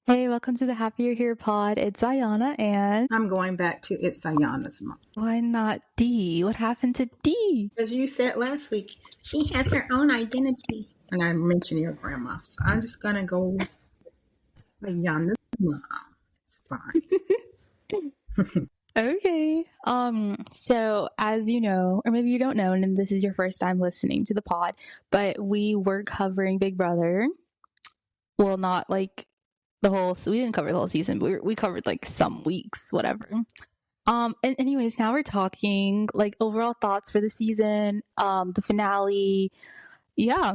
Hey, welcome to the Happier Here pod. It's Ayana and I'm going back to It's Ayana's mom. why not D? What happened to D? As you said last week, she has her own identity. And I mentioned your grandma. So I'm just going to go Ayana's mom. It's fine. Okay. So as you know, or maybe you don't know, and this is your first time listening to the pod, but we were covering Big Brother. Well, not like we didn't cover the whole season, but we covered like some weeks, whatever. And anyways, now we're talking like overall thoughts for the season, the finale. Yeah.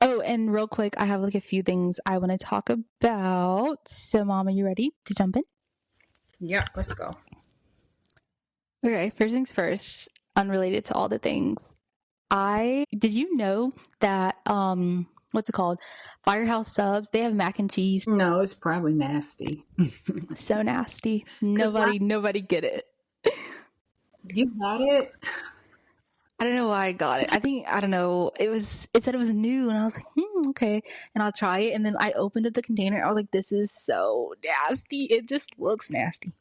Oh, and real quick, I have like a few things I want to talk about. So, Mom, are you ready to jump in? Yeah, let's go. Okay, first things first, unrelated to all the things. Did you know that what's it called? Firehouse Subs, they have mac and cheese. No, it's probably nasty. So nasty. Nobody get it. You got it? I don't know why I got it. I don't know. It said it was new, and I was like, okay. And I'll try it. And then I opened up the container. I was like, this is so nasty. It just looks nasty.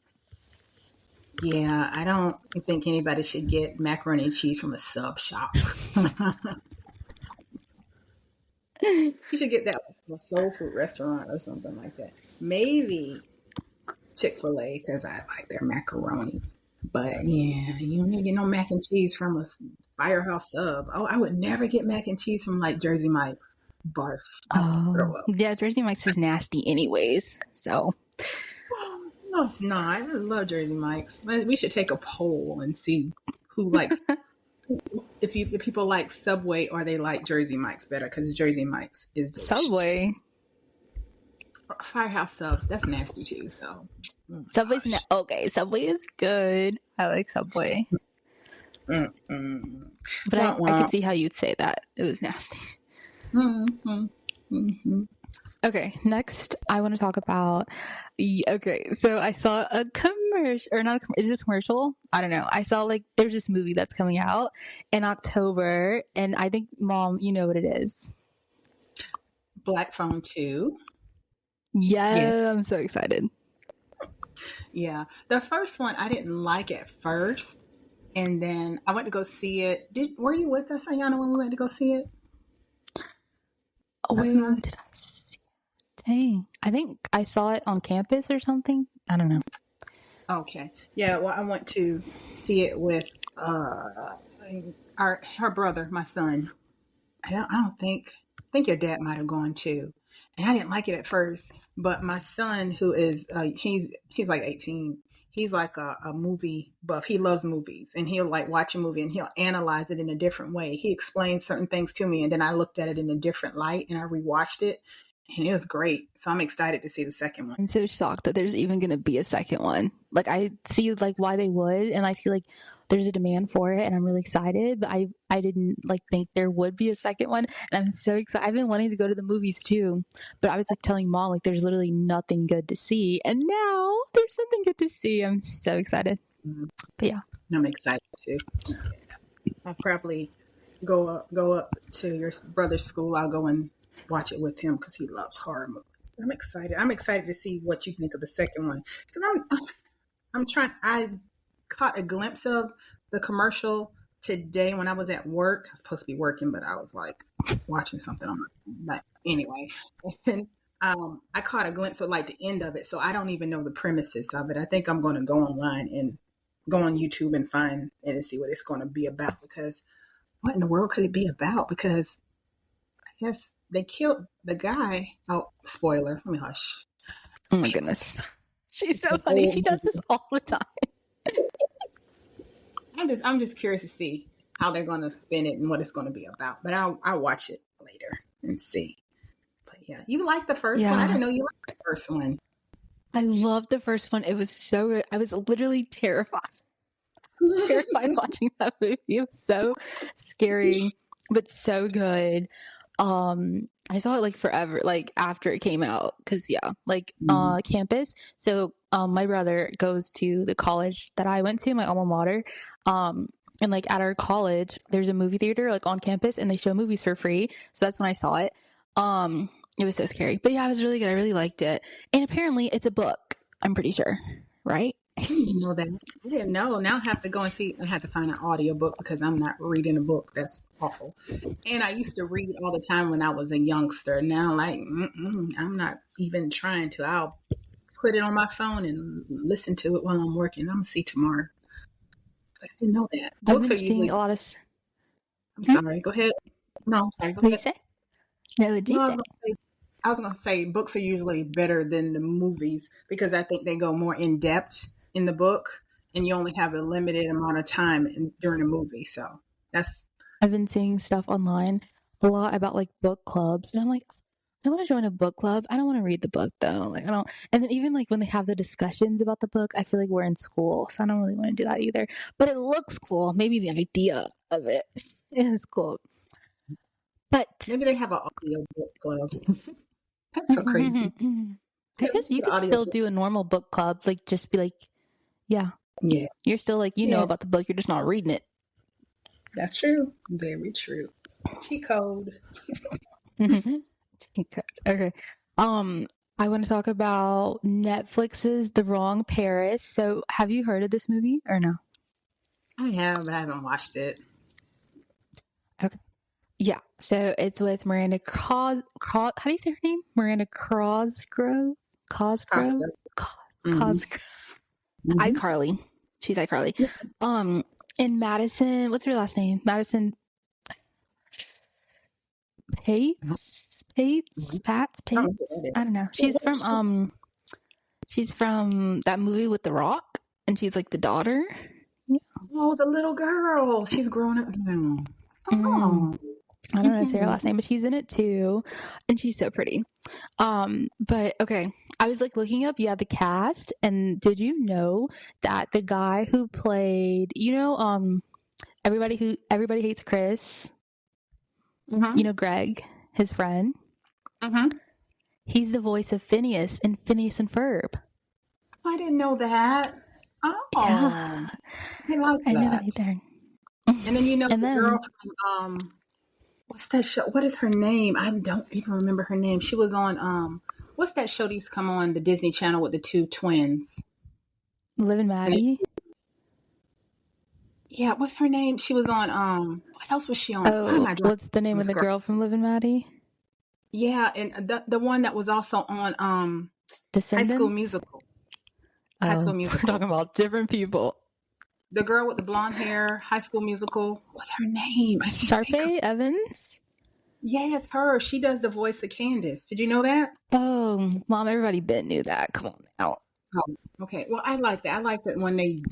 Yeah, I don't think anybody should get macaroni and cheese from a sub shop. You should get that from a soul food restaurant or something like that. Maybe Chick-fil-A, because I like their macaroni. But yeah, you don't need to get no mac and cheese from a Firehouse Sub. Oh, I would never get mac and cheese from like Jersey Mike's. Barf. Oh, yeah, Jersey Mike's is nasty anyways. So no, it's not. I love Jersey Mike's. We should take a poll and see who likes. If people like Subway or they like Jersey Mike's better, because Jersey Mike's is delicious. Subway. Firehouse Subs, that's nasty too. So Subway's okay. Subway is good. I like Subway. But I could see how you'd say that it was nasty. Okay, next I want to talk about. Okay, so I saw a commercial, or not a commercial. Is it a commercial? I don't know. I saw like there's this movie that's coming out in October, and I think, Mom, you know what it is. Black Phone 2. Yeah, I'm so excited. Yeah, the first one I didn't like at first, and then I went to go see it. Were you with us, Ayana, when we went to go see it? Where did I see it? Dang, I think I saw it on campus or something. I don't know. Okay, yeah. Well, I went to see it with her brother, my son. I think your dad might have gone too. And I didn't like it at first, but my son, who is he's like 18, he's like a movie buff. He loves movies, and he'll like watch a movie and he'll analyze it in a different way. He explains certain things to me, and then I looked at it in a different light, and I rewatched it, and it was great. So I'm excited to see the second one. I'm so shocked that there's even going to be a second one. Like, I see like why they would, and I see like there's a demand for it, and I'm really excited, but I didn't like think there would be a second one, and I'm so excited. I've been wanting to go to the movies too, but I was like telling Mom like there's literally nothing good to see, and now there's something good to see. I'm so excited. But yeah, I'm excited too. I'll probably go up to your brother's school. I'll go and watch it with him because he loves horror movies. I'm excited. I'm excited to see what you think of the second one, because I'm trying. I caught a glimpse of the commercial today when I was at work. I was supposed to be working, but I was like watching something on my phone. Anyway. And I caught a glimpse of like the end of it, so I don't even know the premises of it. I think I'm going to go online and go on YouTube and find it and see what it's going to be about, because what in the world could it be about? Because I guess they killed the guy. Oh, spoiler. Let me hush. oh my goodness, she's so funny. She does this all the time. I'm just curious to see how they're going to spin it and what it's going to be about. But I'll watch it later and see. But yeah, you liked the first one. I didn't know you liked the first one. I loved the first one. It was so good. I was literally terrified. I was terrified watching that movie. It was so scary, but so good. I saw it like forever, like after it came out, because campus. So my brother goes to the college that I went to, my alma mater. And like at our college, there's a movie theater like on campus, and they show movies for free. So that's when I saw it. It was so scary. But yeah, it was really good. I really liked it. And apparently it's a book, I'm pretty sure. Right? I didn't know that. I didn't know. Now I have to go and see. I have to find an audiobook because I'm not reading a book. That's awful. And I used to read all the time when I was a youngster. Now, like, I'm not even trying to. I'll put it on my phone and listen to it while I'm working. I'm going to see tomorrow. But I didn't know that. I've Books been are seeing usually. a lot of... I'm sorry. Go ahead. No, I'm sorry. Go What do you ahead. say? No, what do you No, say? I was going to say books are usually better than the movies because I think they go more in depth in the book and you only have a limited amount of time during a movie. So that's... I've been seeing stuff online a lot about like book clubs, and I'm like, I want to join a book club. I don't want to read the book though. Like I don't. And then even like when they have the discussions about the book, I feel like we're in school, so I don't really want to do that either. But it looks cool. Maybe the idea of it is cool. But maybe they have an audio book clubs. That's so crazy. I guess you could still do a normal book club, like just be like, yeah, you're still like know about the book, you're just not reading it. That's true. Very true. Cheat code. Okay. I want to talk about Netflix's The Wrong Paris. So, have you heard of this movie or no? I have, but I haven't watched it. Okay. Yeah. So it's with Miranda how do you say her name? Miranda Cosgrove. Cosgrove. iCarly. She's iCarly. And Madison. What's her last name? Madison. Pates. I don't know. She's from that movie with The Rock, and she's like the daughter. Oh, the little girl. She's grown up now. I don't know how to say her last name, but she's in it too, and she's so pretty. But okay, I was like looking up, the cast, and did you know that the guy who played, everybody hates Chris, Greg, his friend, he's the voice of Phineas in Phineas and Ferb. I didn't know that. Oh, yeah, I like that. I know that either. And then the girl from what's that show? What is her name? I don't even remember her name. She was on what's that show that used to come on the Disney Channel with the two twins? Liv and Maddie. Yeah, what's her name? She was on what else was she on? What's the name of the girl from Liv and Maddie? Yeah, and the one that was also on Descendants? High School Musical. High School Musical. We're talking about different people. The girl with the blonde hair, High School Musical. What's her name? Sharpay Evans? Yes, her. She does the voice of Candace. Did you know that? Oh, Mom, everybody knew that. Come on now. Oh, okay. Well, I like that. I like that when they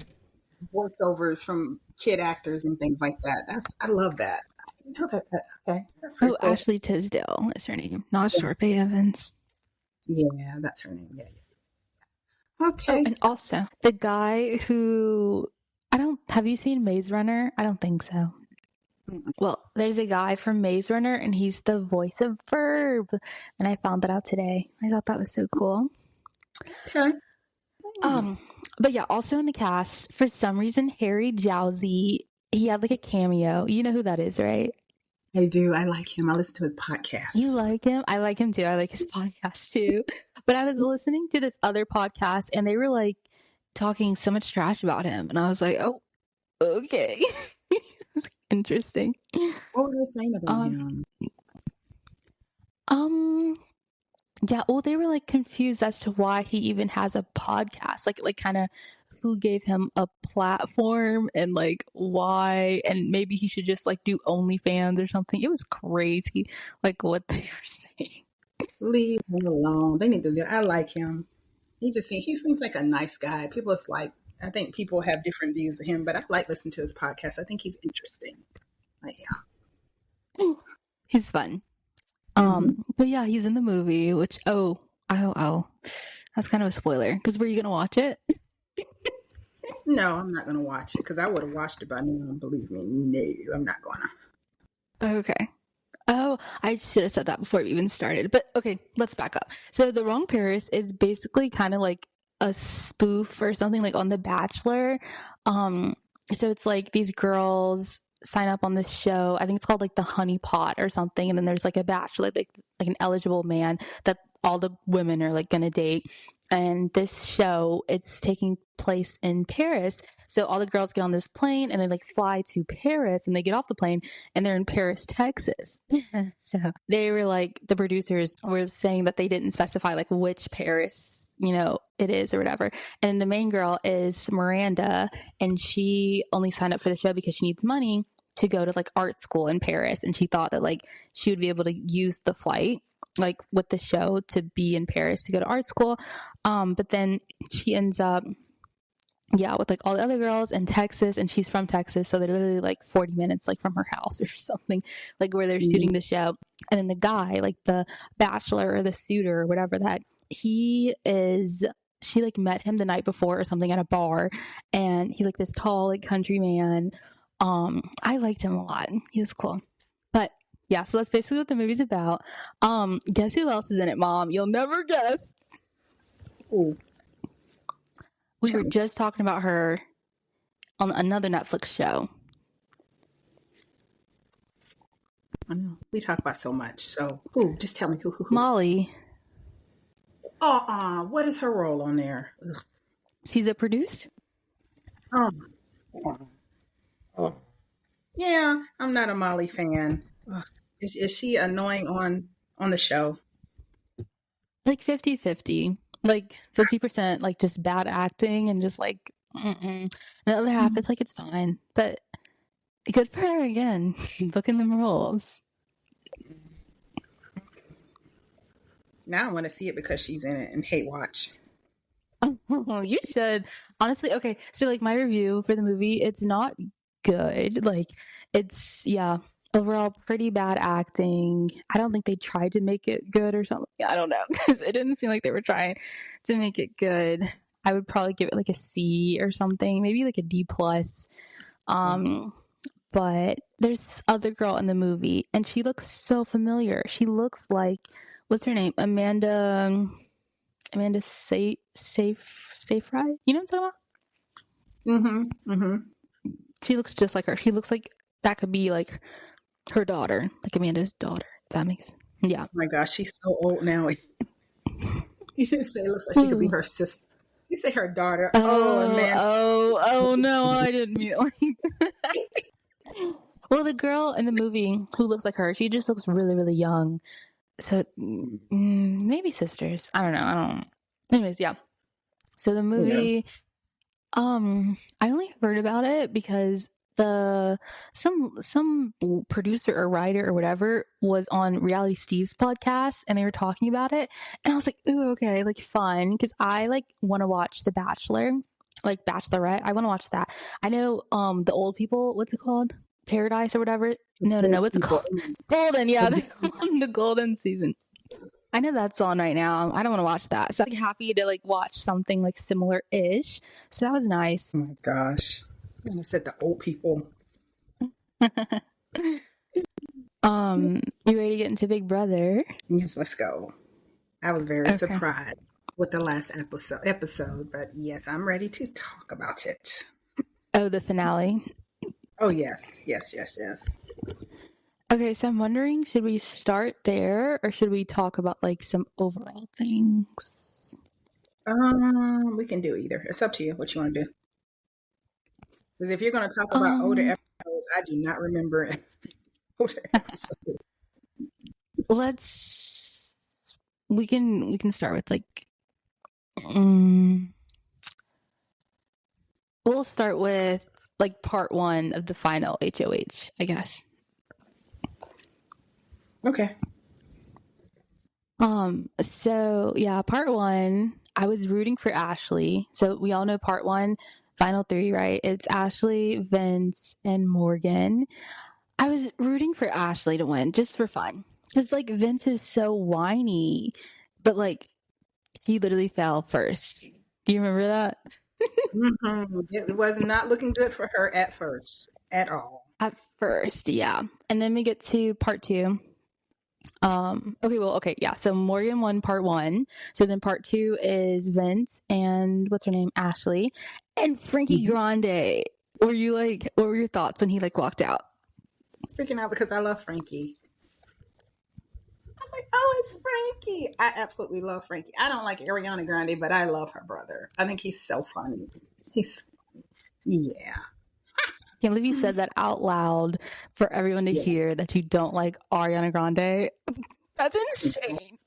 voiceovers from kid actors and things like that. I love that. I didn't know that. Okay. That's cool. Ashley Tisdale is her name, not Sharpay Evans. Yeah, that's her name. Yeah. Okay. And also, the guy who... have you seen Maze Runner? I don't think so. Well, there's a guy from Maze Runner, and he's the voice of Ferb. And I found that out today. I thought that was so cool. Okay. But yeah, also in the cast, for some reason, Harry Jowsey, he had like a cameo. You know who that is, right? I do. I like him. I listen to his podcast. You like him? I like him too. I like his podcast too. But I was listening to this other podcast, and they were like talking so much trash about him, and I was like, oh, okay. It's interesting. What were they saying about him? Yeah, well, they were like confused as to why he even has a podcast, like kind of who gave him a platform and like why, and maybe he should just like do OnlyFans or something. It was crazy, like what they were saying. Leave him alone. They need to do. I like him. He seems like a nice guy. I think people have different views of him, but I like listening to his podcast. I think he's interesting. Like, yeah. He's fun. But yeah, he's in the movie, which, that's kind of a spoiler, because were you going to watch it? No, I'm not going to watch it, because I would have watched it by now, believe me. No, I'm not going to. Okay. Oh, I should have said that before we even started. But okay, let's back up. So The Wrong Paris is basically kind of like a spoof or something like on The Bachelor. So it's like these girls, sign up on this show. I think it's called like the Honey Pot or something. And then there's like a bachelor, like an eligible man that all the women are like going to date. And this show, it's taking place in Paris. So all the girls get on this plane and they like fly to Paris, and they get off the plane and they're in Paris, Texas. So they were like, the producers were saying that they didn't specify like which Paris, it is or whatever. And the main girl is Miranda, and she only signed up for the show because she needs money to go to like art school in Paris. And she thought that like she would be able to use the flight like with the show to be in Paris to go to art school. But then she ends up with like all the other girls in Texas, and she's from Texas, so they're literally like 40 minutes like from her house or something, like where they're shooting the show. And then the guy, like the bachelor or the suitor or whatever, that she like met him the night before or something at a bar, and he's like this tall like country man. I liked him a lot. He was cool. But yeah, so that's basically what the movie's about. Guess who else is in it, Mom? You'll never guess. Ooh. We were just talking about her on another Netflix show. I know. We talk about so much. So, just tell me who. Molly. What is her role on there? Ugh. She's a producer. Oh. Yeah, I'm not a Molly fan. Ugh. Is she annoying on the show? Like 50-50. Like 50% like just bad acting and just like and the other half it's like it's fine. But good for her again. Booking them roles. Now I want to see it because she's in it and hate watch. Oh, you should. Honestly, okay. So like my review for the movie, it's not good. Like it's overall pretty bad acting. I don't think they tried to make it good or something. I don't know, because it didn't seem like they were trying to make it good. I would probably give it like a C or something, maybe like a D+. But there's this other girl in the movie, and she looks so familiar. She looks like, what's her name? Amanda Seyfried. You know what I'm talking about? She looks just like her. She looks like that could be like her daughter, like Amanda's daughter. That makes Oh my gosh, she's so old now. You didn't say it looks like she could be her sister. You say her daughter. Amanda. Oh no, I didn't mean it like that. Well, the girl in the movie who looks like her, she just looks really, really young. So maybe sisters. I don't know. Anyways, yeah. So the movie, I only heard about it because some producer or writer or whatever was on Reality Steve's podcast, and they were talking about it, and I was like, ooh, okay, like fun, because I like want to watch The Bachelor, like Bachelorette. I want to watch that. I know the old people, what's it called? Paradise or whatever. No, what's it called? Golden. Yeah, the Golden season. I know that's on right now. I don't want to watch that, so I'm like, happy to like watch something like similar-ish. So that was nice. Oh my gosh. And I said the old people. You ready to get into Big Brother? Yes, let's go. I was very surprised with the last episode, but yes, I'm ready to talk about it. Oh, the finale. Oh yes. Okay, so I'm wondering, should we start there or should we talk about like some overall things? We can do either. It's up to you what you want to do. Because if you're going to talk about older episodes, I do not remember older episodes. We can start with like, we'll start with like part 1 of the final HOH, I guess. Okay. So yeah, part 1, I was rooting for Ashley. So we all know part 1, final 3, right? It's Ashley, Vince, and Morgan. I was rooting for Ashley to win just for fun. Because like Vince is so whiny, but like she literally fell first. Do you remember that? It was not looking good for her at first, at all. At first, yeah. And then we get to part 2. Yeah. So Morgan won part 1. So then part 2 is Vince and what's her name? Ashley and Frankie Grande. What were your thoughts when he like walked out? Speaking out because I love Frankie. I was like, oh, it's Frankie. I absolutely love Frankie. I don't like Ariana Grande, but I love her brother. I think he's so funny. He's, yeah. Can't believe you said that out loud for everyone to Yes. hear that you don't like Ariana Grande. That's insane.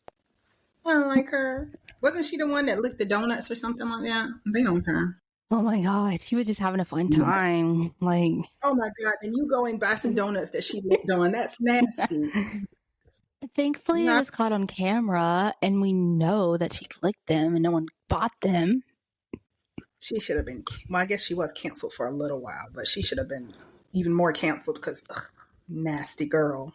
I don't like her. Wasn't she the one that licked the donuts or something like that? I think it was her. Oh my god, she was just having a fun time. Like, oh my god! And you go and buy some donuts that she licked on. That's nasty. thankfully it Not, was caught on camera, and we know that she licked them, and no one bought them. she should have been. Well, I guess she was canceled for a little while, but she should have been even more canceled because nasty girl.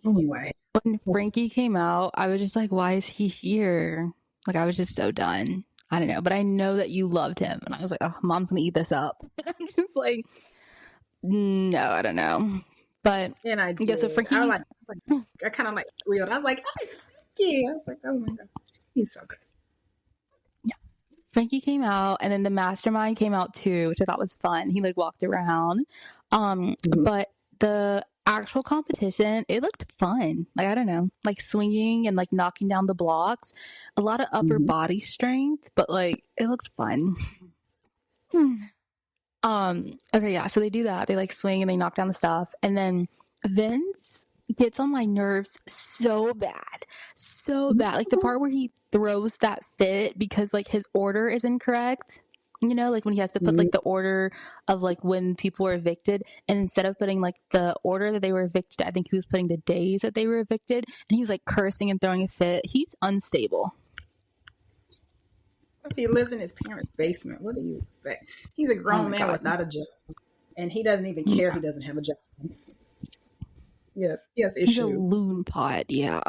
Anyway, When Frankie came out, I was just like, why is he here? Like, I was just so done. I don't know, but I know that you loved him, and I was like, oh, mom's gonna eat this up. I'm just like, no, I don't know. But and I did. yeah, so Frankie, I kind of like thrilled. I was like, oh, it's Frankie. I was like, oh my god, he's so good. Frankie came out, and then the mastermind came out too, which I thought was fun. He like walked around. But the actual competition, it looked fun. Like, I don't know, like swinging and like knocking down the blocks. A lot of upper body strength, but like it looked fun. Okay, yeah, so they do that. They like swing and they knock down the stuff. And then Vince gets on my nerves so bad. So bad. Like the part where he throws that fit because like his order is incorrect. You know, like when he has to put like the order of like when people were evicted, and instead of putting like the order that they were evicted, I think he was putting the days that they were evicted, and he was like cursing and throwing a fit. He's unstable. He lives in his parents' basement. What do you expect? He's a grown man without a job, and he doesn't even care he doesn't have a job. Yes, issues. He's a loon pot, yeah.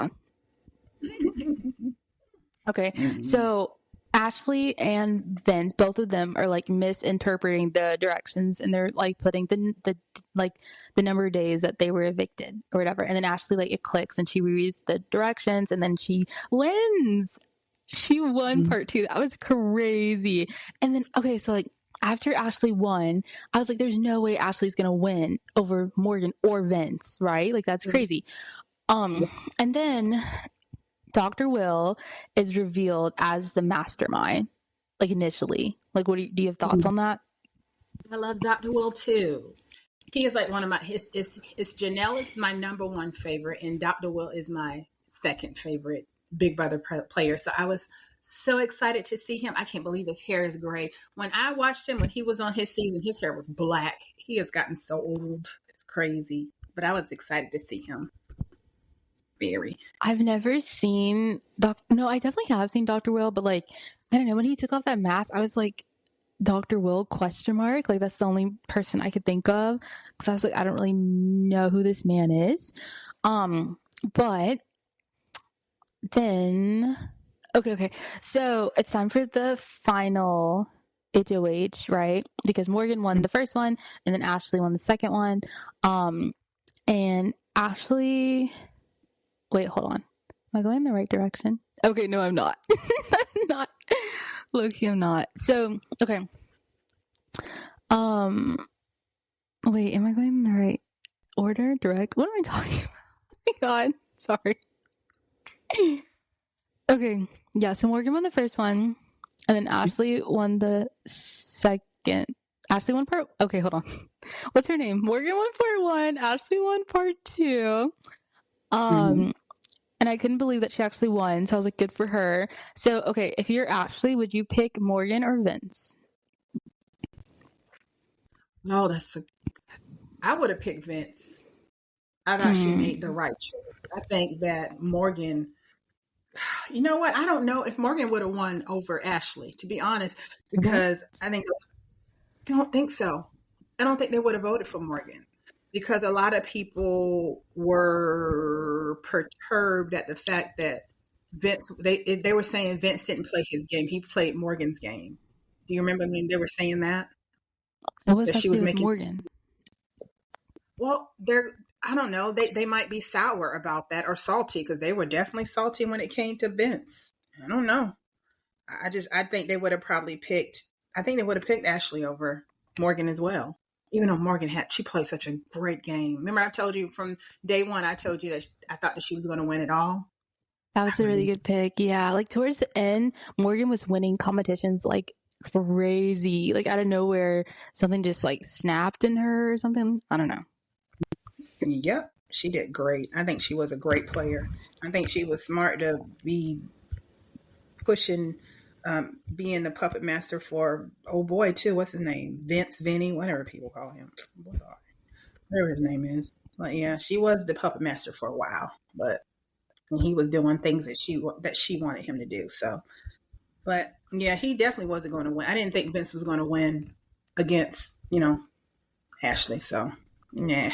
Okay, so Ashley and Vince, both of them are like misinterpreting the directions, and they're like putting the like the number of days that they were evicted or whatever. And then Ashley like it clicks and she reads the directions, and then she wins. She won part 2. That was crazy. And then okay, so like after Ashley won, I was like, there's no way Ashley's gonna win over Morgan or Vince, right? Like that's crazy. And then Dr. Will is revealed as the mastermind, like initially. Like, what do you have thoughts on that? I love Dr. Will too. He is like one of my. It's Janelle is my number one favorite, and Dr. Will is my second favorite Big Brother player. So I was so excited to see him. I can't believe his hair is gray. When I watched him when he was on his season, his hair was black. He has gotten so old. It's crazy. But I was excited to see him. Very. I've never seen No, I definitely have seen Dr. Will, but like I don't know, when he took off that mask, I was like, Dr. Will ? Like that's the only person I could think of, because I was like, I don't really know who this man is. But then okay, so it's time for the final HOH, right? Because Morgan won the first one, and then Ashley won the second one. And Ashley, wait, hold on. Am I going in the right direction? Okay, no, I'm not. I'm not. Look, I'm not. So, okay. Wait, am I going in the right order? Direct? What am I talking about? Oh my god. Sorry. Okay. Yeah, so Morgan won the first one, and then Ashley won the second. Ashley won part. Okay, hold on. What's her name? Morgan won part 1. Ashley won part 2. And I couldn't believe that she actually won, so I was like, good for her. So, okay, if you're Ashley, would you pick Morgan or Vince? No, I would have picked Vince. I thought she made the right choice. I think that Morgan, you know what? I don't know if Morgan would have won over Ashley, to be honest, because I don't think so. I don't think they would have voted for Morgan, because a lot of people were perturbed at the fact that Vince, they were saying Vince didn't play his game. He played Morgan's game. Do you remember when they were saying that? What was that she was making Morgan? Well, I don't know. They might be sour about that, or salty, because they were definitely salty when it came to Vince. I don't know. I think they would have probably picked Ashley over Morgan as well. even though she played such a great game. Remember, I told you from day one, I told you that I thought that she was going to win it all. That was a really good pick. Yeah. Like towards the end, Morgan was winning competitions like crazy. Like out of nowhere, something just like snapped in her or something. I don't know. Yep. She did great. I think she was a great player. I think she was smart to be pushing, being the puppet master for old boy too. What's his name? Vinny, whatever people call him. Whatever his name is. But yeah, she was the puppet master for a while, but he was doing things that she wanted him to do. So, but yeah, he definitely wasn't going to win. I didn't think Vince was going to win against, Ashley. So, yeah.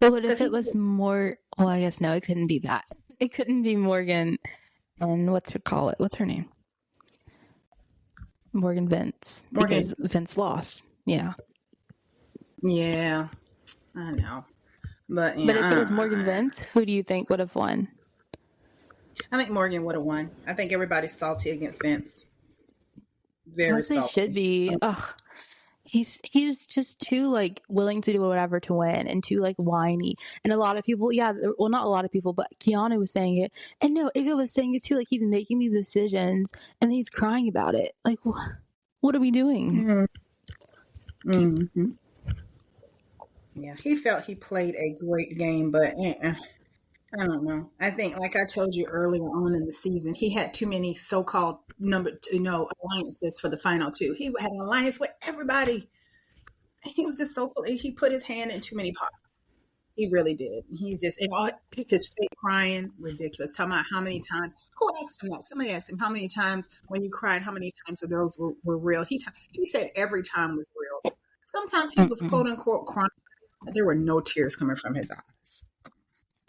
But what if it was more? Well, I guess no, it couldn't be that. It couldn't be Morgan and what's her name? Morgan Vince. Because Vince lost. Yeah. Yeah. I know. But if it was Morgan Vince, who do you think would have won? I think Morgan would have won. I think everybody's salty against Vince. Very salty. Should be. Ugh. He's just too like willing to do whatever to win and too like whiny. And a lot of people, not a lot of people, but Keanu was saying it. And no, Ika was saying it too. Like he's making these decisions and he's crying about it. Like, what are we doing? Mm-hmm. Yeah, he felt he played a great game, but I don't know. I think, like I told you earlier on in the season, he had too many so-called alliances for the final two. He had an alliance with everybody. He was just he put his hand in too many pots. He really did. He's just, just fake crying, ridiculous. Talking about how many times, who asked him that? Somebody asked him how many times when you cried, how many times of those were real? He said every time was real. Sometimes he was quote unquote crying. There were no tears coming from his eyes.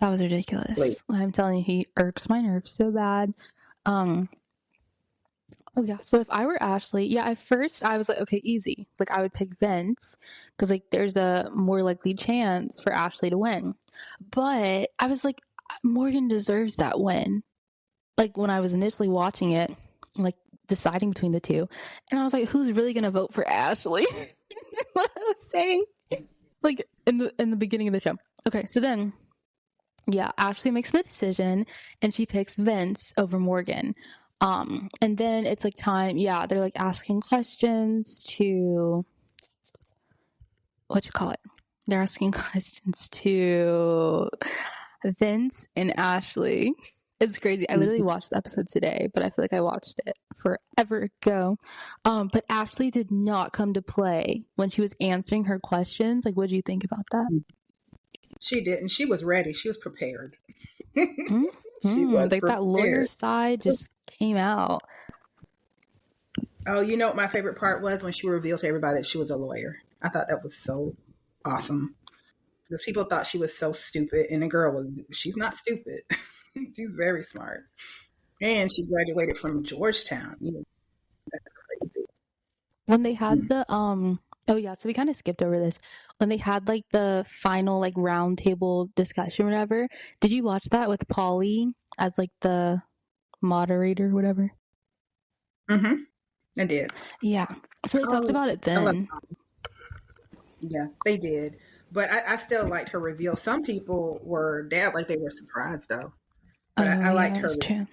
That was ridiculous. I'm telling you, he irks my nerves so bad. Oh yeah. So if I were Ashley, at first I was like, okay, easy. Like I would pick Vince because like there's a more likely chance for Ashley to win. But I was like, Morgan deserves that win. Like when I was initially watching it, like deciding between the two, and I was like, who's really gonna vote for Ashley? What I was saying, like in the beginning of the show. Okay, so then. Yeah, Ashley makes the decision and she picks Vince over Morgan. And then it's like time, they're like asking questions to they're asking questions to Vince and Ashley. It's crazy. I literally watched the episode today, but I feel like I watched it forever ago. But Ashley did not come to play when she was answering her questions. Like, what do you think about that? She didn't. She was ready. She was prepared. She was like prepared. That lawyer side just came out. Oh, you know what my favorite part was? When she revealed to everybody that she was a lawyer. I thought that was so awesome. Because people thought she was so stupid. And the girl she's not stupid. She's very smart. And she graduated from Georgetown. That's crazy. When they had the so we kind of skipped over this. When they had like the final like round table discussion or whatever, did you watch that with Polly as like the moderator or whatever? I did. Yeah. So they talked about it then. Yeah, they did. But I still liked her reveal. Some people were they were surprised though. But I liked her. True.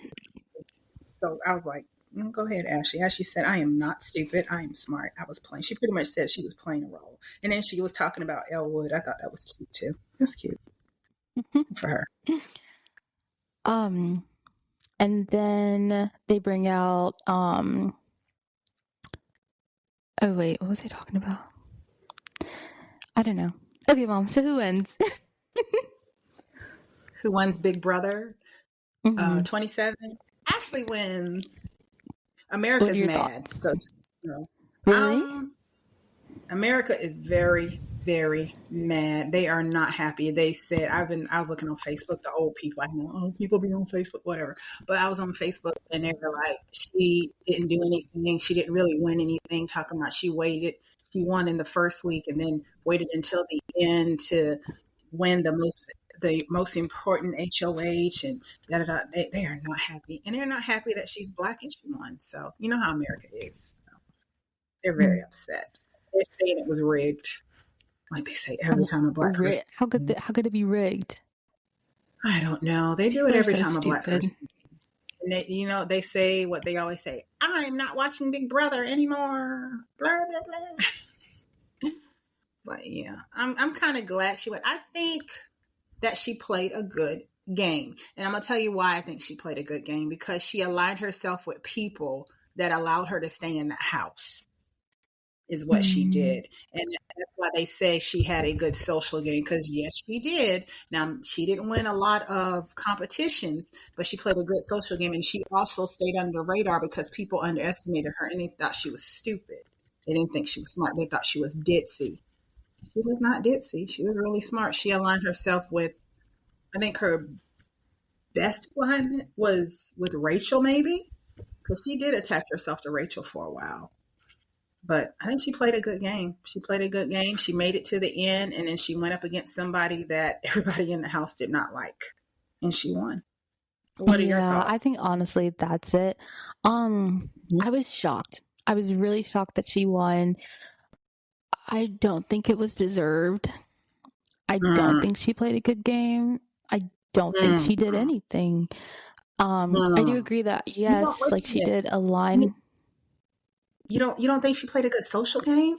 So I was like, go ahead, Ashley. As she said, I am not stupid. I am smart. I was playing. She pretty much said she was playing a role. And then she was talking about Elwood. I thought that was cute too. That's cute for her. And then they bring out, oh wait, what was I talking about? I don't know. Okay, Mom. So who wins? Who wins Big Brother? 27. Ashley wins. America's mad. So, really? America is very, very mad. They are not happy. They said, I was looking on Facebook, the old people. I know, people be on Facebook, whatever. But I was on Facebook and they were like, she didn't do anything. She didn't really win anything. Talking about she waited. She won in the first week and then waited until the end to win the most important HOH and da-da-da. They are not happy. And they're not happy that she's Black and she won. So you know how America is. So they're very upset. They're saying it was rigged. Like they say, every time a black person. How could it be rigged? I don't know. They do it People are every so time a black stupid. person. And they say what they always say. I'm not watching Big Brother anymore. Blah blah blah. But yeah, I'm kind of glad she went. I think that she played a good game, and I'm gonna tell you why I think she played a good game, because she aligned herself with people that allowed her to stay in the house. Is what she did. And that's why they say she had a good social game, because yes, she did. Now, she didn't win a lot of competitions, but she played a good social game. And she also stayed under the radar because people underestimated her and they thought she was stupid. They didn't think she was smart. They thought she was ditzy. She was not ditzy. She was really smart. She aligned herself with, I think her best alignment was with Rachel, maybe, because she did attach herself to Rachel for a while. But I think she played a good game. She played a good game. She made it to the end, and then she went up against somebody that everybody in the house did not like, and she won. What are your thoughts? I think honestly that's it. I was shocked. I was really shocked that she won. I don't think it was deserved. I don't think she played a good game. I don't think she did anything. I do agree that yes, like she did align. You don't think she played a good social game?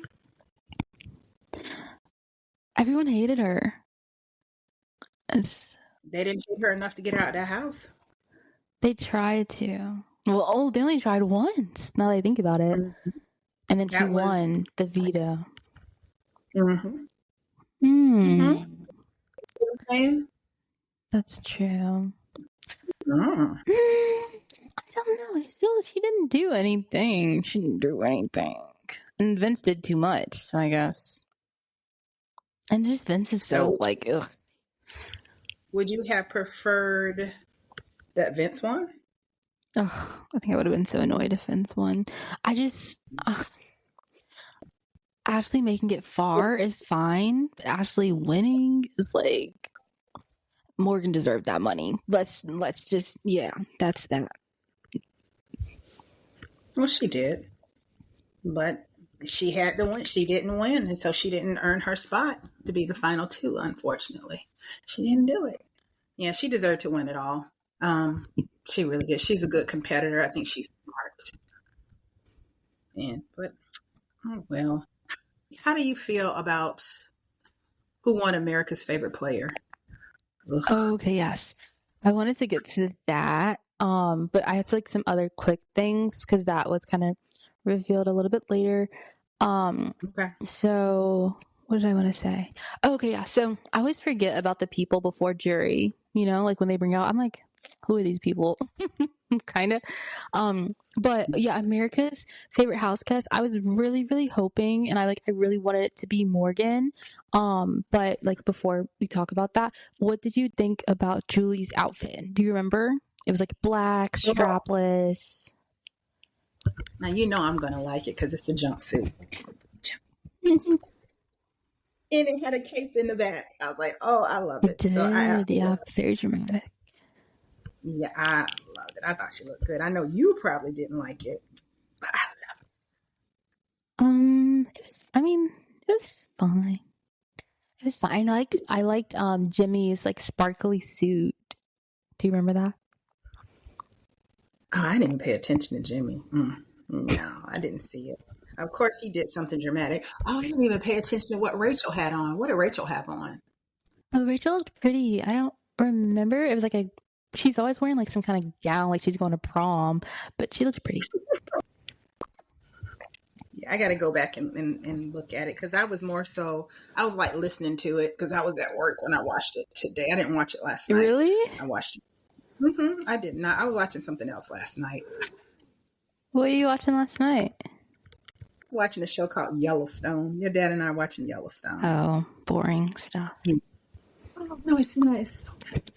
Everyone hated her. They didn't hate her enough to get her out of that house. They tried to. Well, they only tried once. Now that I think about it, and then she won the veto. That's true. I don't know. I feel she didn't do anything. She didn't do anything. And Vince did too much, so I guess. And just Vince is so like, ugh. Would you have preferred that Vince won? Ugh, I think I would have been so annoyed if Vince won. I just, Ashley making it far is fine, but Ashley winning is like, Morgan deserved that money. Let's just, yeah, that's that. Well, she did, but she had to win. She didn't win, and so she didn't earn her spot to be the final two. Unfortunately, she didn't do it. Yeah, she deserved to win it all. She really did. She's a good competitor. I think she's smart. But oh well. How do you feel about who won America's Favorite Player? Ugh. Okay, yes. I wanted to get to that. But I had like some other quick things because that was kind of revealed a little bit later. Okay. So what did I want to say? Okay, yeah. So I always forget about the people before jury. You know, like when they bring out, I'm like, who are these people? Kind of. But yeah, America's Favorite Houseguest. I was really, really hoping, and I really wanted it to be Morgan. But like before we talk about that, what did you think about Julie's outfit? Do you remember? It was like black, strapless. Now you know I'm gonna like it because it's a jumpsuit. And it had a cape in the back. I was like, oh, I love it. It did, so yeah, very dramatic. Yeah, I loved it. I thought she looked good. I know you probably didn't like it, but I loved it. It was fine. It was fine. I liked Jimmy's like sparkly suit. Do you remember that? Oh, I didn't pay attention to Jimmy. No, I didn't see it. Of course, he did something dramatic. Oh, I didn't even pay attention to what Rachel had on. What did Rachel have on? Oh, Rachel looked pretty. I don't remember. It was like she's always wearing like some kind of gown, like she's going to prom, but she looked pretty. Yeah, I got to go back and look at it because I was like listening to it because I was at work when I watched it today. I didn't watch it last night. Really? I watched it. I did not. I was watching something else last night. What were you watching last night? I was watching a show called Yellowstone. Your dad and I are watching Yellowstone. Oh, boring stuff. Oh, no, it's not. It's so good.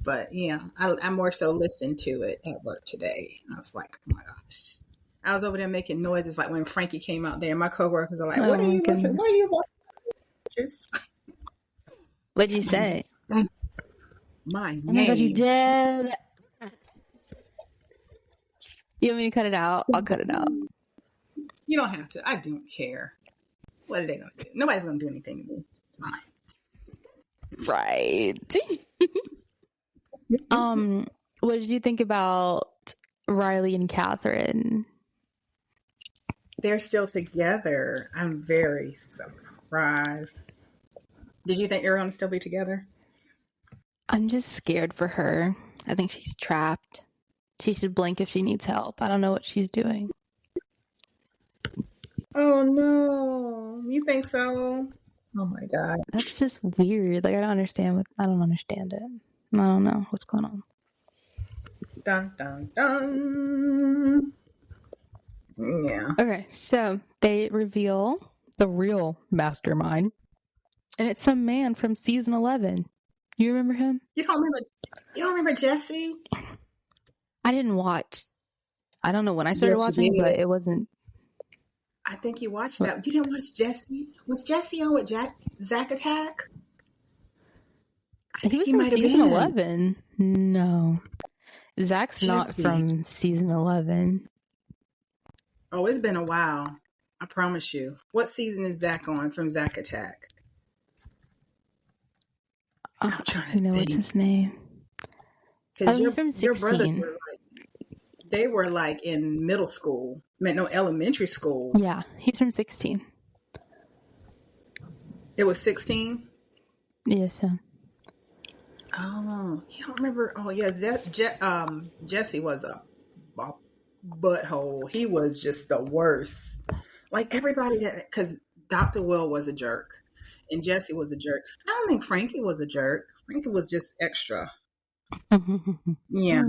But yeah, I more so listened to it at work today. I was like, oh my gosh. I was over there making noises like when Frankie came out there. My coworkers are like, what are you looking? What are you watching? What'd you say? My name. Oh my God, you did. You want me to cut it out? I'll cut it out. You don't have to. I don't care. What are they gonna do? Nobody's gonna do anything to me. Fine. Right. What did you think about Riley and Catherine? They're still together. I'm very surprised. Did you think they were gonna still be together? I'm just scared for her. I think she's trapped. She should blink if she needs help. I don't know what she's doing. Oh no. You think so? Oh my God. That's just weird. Like, I don't understand it. I don't know what's going on. Dun dun dun. Yeah. Okay, so they reveal the real mastermind. And it's some man from season 11. You remember him? You don't remember Jesse? I didn't watch. I don't know when I started watching, but it wasn't. I think you watched that. You didn't watch Jesse? Was Jesse on with Zack Attack? He was from season 11. No. Zach's not from season 11. Oh, it's been a while. I promise you. What season is Zach on from Zack Attack? I'm trying to think. What's his name? He's from 16. Your brothers were like in middle school. Elementary school. Yeah, he's from 16. It was 16? Yes, sir. Oh, you don't remember? Oh, yeah. Jesse was a butthole. He was just the worst. Like everybody because Dr. Will was a jerk and Jesse was a jerk. I don't think Frankie was a jerk. Frankie was just extra. Yeah.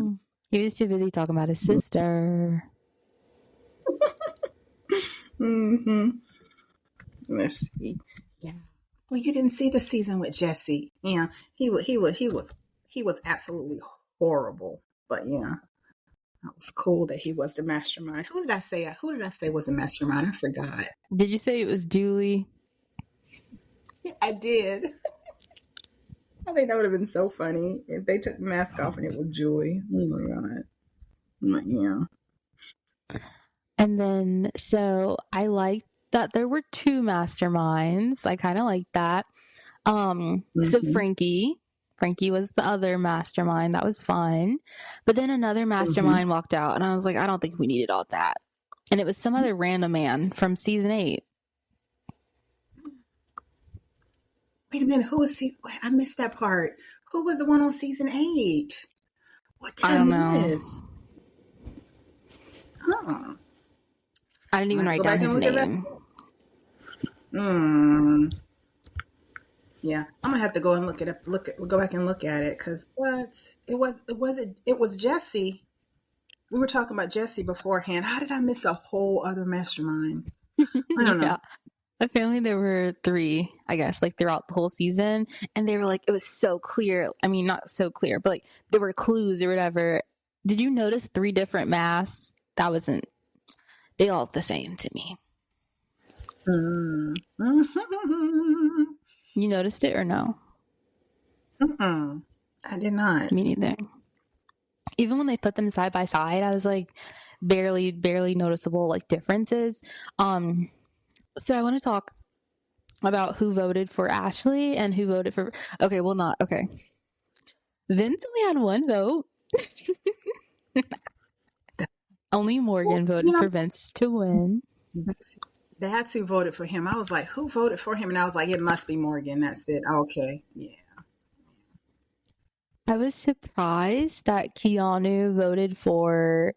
He was too busy talking about his sister. Let's see. Yeah. Well, you didn't see the season with Jesse. Yeah. He was absolutely horrible. But yeah. That was cool that he was the mastermind. Who did I say was the mastermind? I forgot. Did you say it was Julie? I did. I think that would have been so funny if they took the mask off and it was Julie. Oh my God. Like, yeah. And then, so I liked that there were two masterminds. I kind of liked that. So Frankie was the other mastermind. That was fun. But then another mastermind walked out, and I was like, I don't think we needed all that. And it was some other random man from season 8. Wait a minute. Who was I missed that part. Who was the one on season 8? What did I miss? Huh. I didn't even write down his name. Yeah, I'm gonna have to go and go back and look at it because it was Jesse. We were talking about Jesse beforehand. How did I miss a whole other mastermind? I don't know. Apparently there were 3, I guess, like throughout the whole season, and they were like, it was so clear. I mean, not so clear, but like there were clues or whatever. Did you notice 3 different masks? They all look the same to me. You noticed it or no? I did not. Me neither. Even when they put them side by side, I was like barely noticeable like differences. So I want to talk about who voted for Ashley and who voted for Vince only had 1 vote. Only Morgan voted for Vince to win. That's who voted for him. I was like, who voted for him? And I was like, it must be Morgan. That's it. Okay. Yeah. I was surprised that Keanu voted for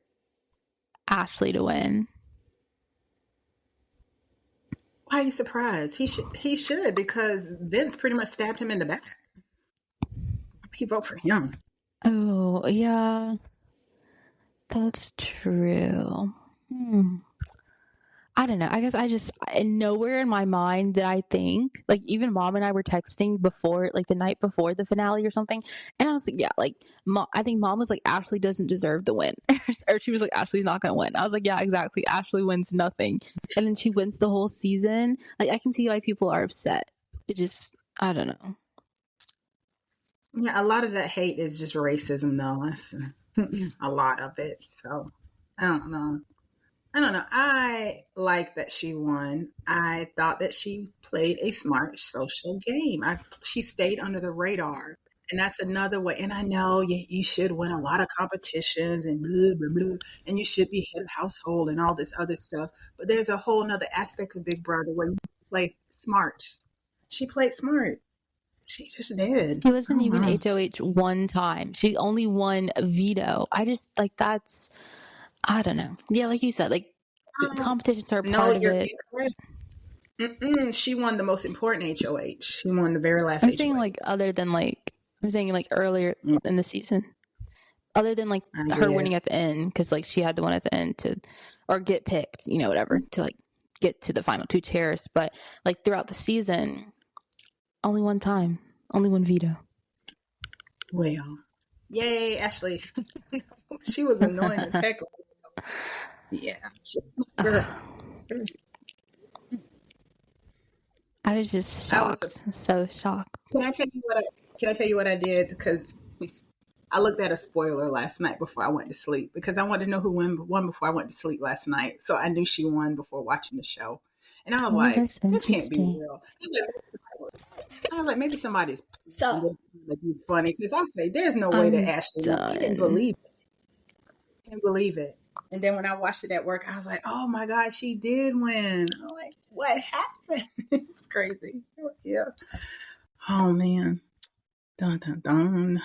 Ashley to win. Why are you surprised? He should because Vince pretty much stabbed him in the back. He voted for him. Oh, yeah. That's true. I don't know. I guess nowhere in my mind did I think, like, even Mom and I were texting before, like, the night before the finale or something. And I was like, yeah, like, I think Mom was like, Ashley doesn't deserve the win. Or she was like, Ashley's not going to win. I was like, yeah, exactly. Ashley wins nothing. And then she wins the whole season. Like, I can see why people are upset. It just, I don't know. Yeah, a lot of that hate is just racism, though. That's a lot of it. So, I don't know. I don't know. I like that she won. I thought that she played a smart social game. She stayed under the radar. And that's another way. And I know you should win a lot of competitions and blah, blah, blah, and you should be head of household and all this other stuff. But there's a whole nother aspect of Big Brother where you play smart. She played smart. She just did. She wasn't even HOH one time. She only won a veto. I just, like, that's, I don't know. Yeah, like you said, like, competitions are a part of it. She won the most important HOH. She won the very last I'm HOH. saying, like, other than, like, I'm saying, like, earlier in the season. Other than, like, her winning at the end, because, like, she had the one at the end to, or get picked, you know, whatever, to, like, get to the final 2 chairs. But, like, throughout the season, only one time. Only one veto. Well, yay, Ashley. She was annoying as heck. Yeah. I was just shocked. So shocked. Can I tell you what I did? Because I looked at a spoiler last night before I went to sleep because I wanted to know who won before I went to sleep last night. So I knew she won before watching the show. And I was like, this can't be real. I was like, maybe somebody's funny because I say there's no way that Ashley won. I didn't believe it. I didn't believe it. And then when I watched it at work, I was like, oh my God, she did win. I'm like, what happened? It's crazy. Yeah. Oh man. Dun dun dun.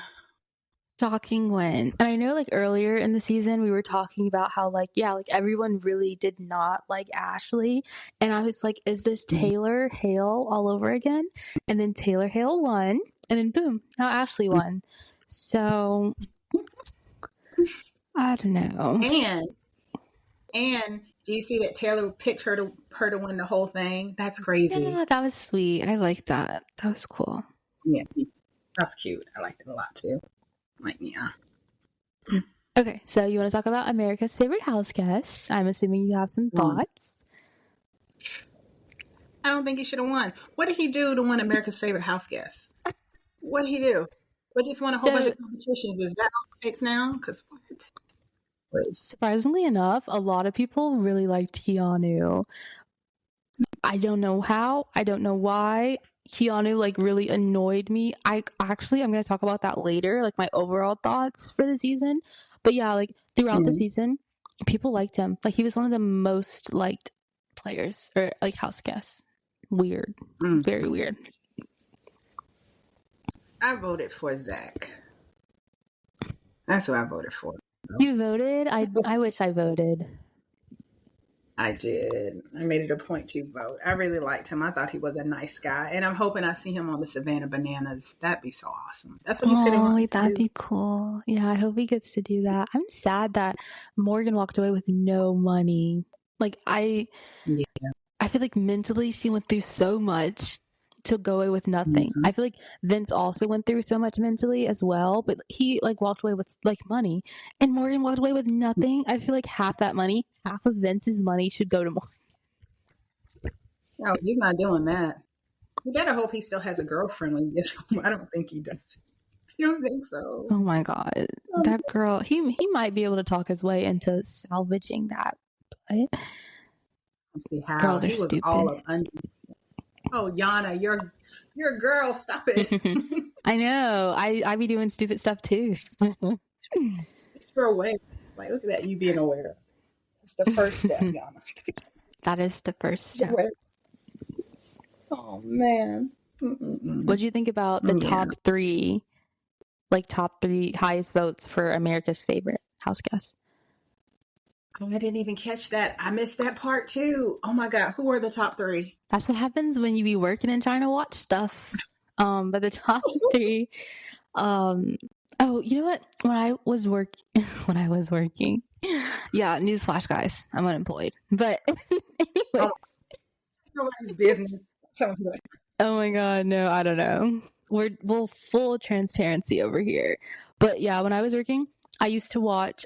Shocking win. And I know, like, earlier in the season we were talking about how, like, yeah, like, everyone really did not like Ashley, and I was like, is this Taylor Hale all over again? And then Taylor Hale won, and then boom, now Ashley won. So I don't know. And do you see that Taylor picked her to win the whole thing? That's crazy. Yeah, that was sweet. I like that. That was cool. Yeah, that's cute. I liked it a lot too. Like, yeah. Okay, so you want to talk about America's favorite house guests? I'm assuming you have some thoughts. I don't think he should have won. What did he do to win America's favorite house guest? What did he do? We just won a whole bunch of competitions. Is that all it takes now? Because surprisingly enough, a lot of people really liked Keanu. I don't know how. I don't know why. Keanu, like, really annoyed me. I'm going to talk about that later, like, my overall thoughts for the season. But yeah, like, throughout the season, people liked him. Like, he was one of the most liked players, or, like, house guests. Weird. Very weird. I voted for Zach. That's who I voted for. You voted? I wish I voted. I did. I made it a point to vote. I really liked him. I thought he was a nice guy. And I'm hoping I see him on the Savannah Bananas. That'd be so awesome. That's what he said he wants to do. That'd be cool. Yeah, I hope he gets to do that. I'm sad that Morgan walked away with no money. Like, I feel like mentally she went through so much to go away with nothing. I feel like Vince also went through so much mentally as well, but he, like, walked away with, like, money, and Morgan walked away with nothing. I feel like half of Vince's money should go to Morgan. No, he's not doing that. You gotta hope he still has a girlfriend when he gets home. I don't think he does. You don't think so? Oh my God, that girl. He might be able to talk his way into salvaging that, but let's see how girls are he was stupid. all up under. Oh, Yana, you're a girl. Stop it. I know. I be doing stupid stuff too. You're aware. Like, look at that. You being aware. It's the first step, Yana. That is the first step. Oh man. What do you think about the top three highest votes for America's favorite house guest? Oh, I didn't even catch that. I missed that part too. Oh my God. Who are the top 3? That's what happens when you be working and trying to watch stuff. But the top 3, oh, you know what? When I was working, yeah, newsflash, guys, I'm unemployed. But anyways, nobody's business. Oh my God, no, I don't know. We'll full transparency over here. But yeah, when I was working, I used to watch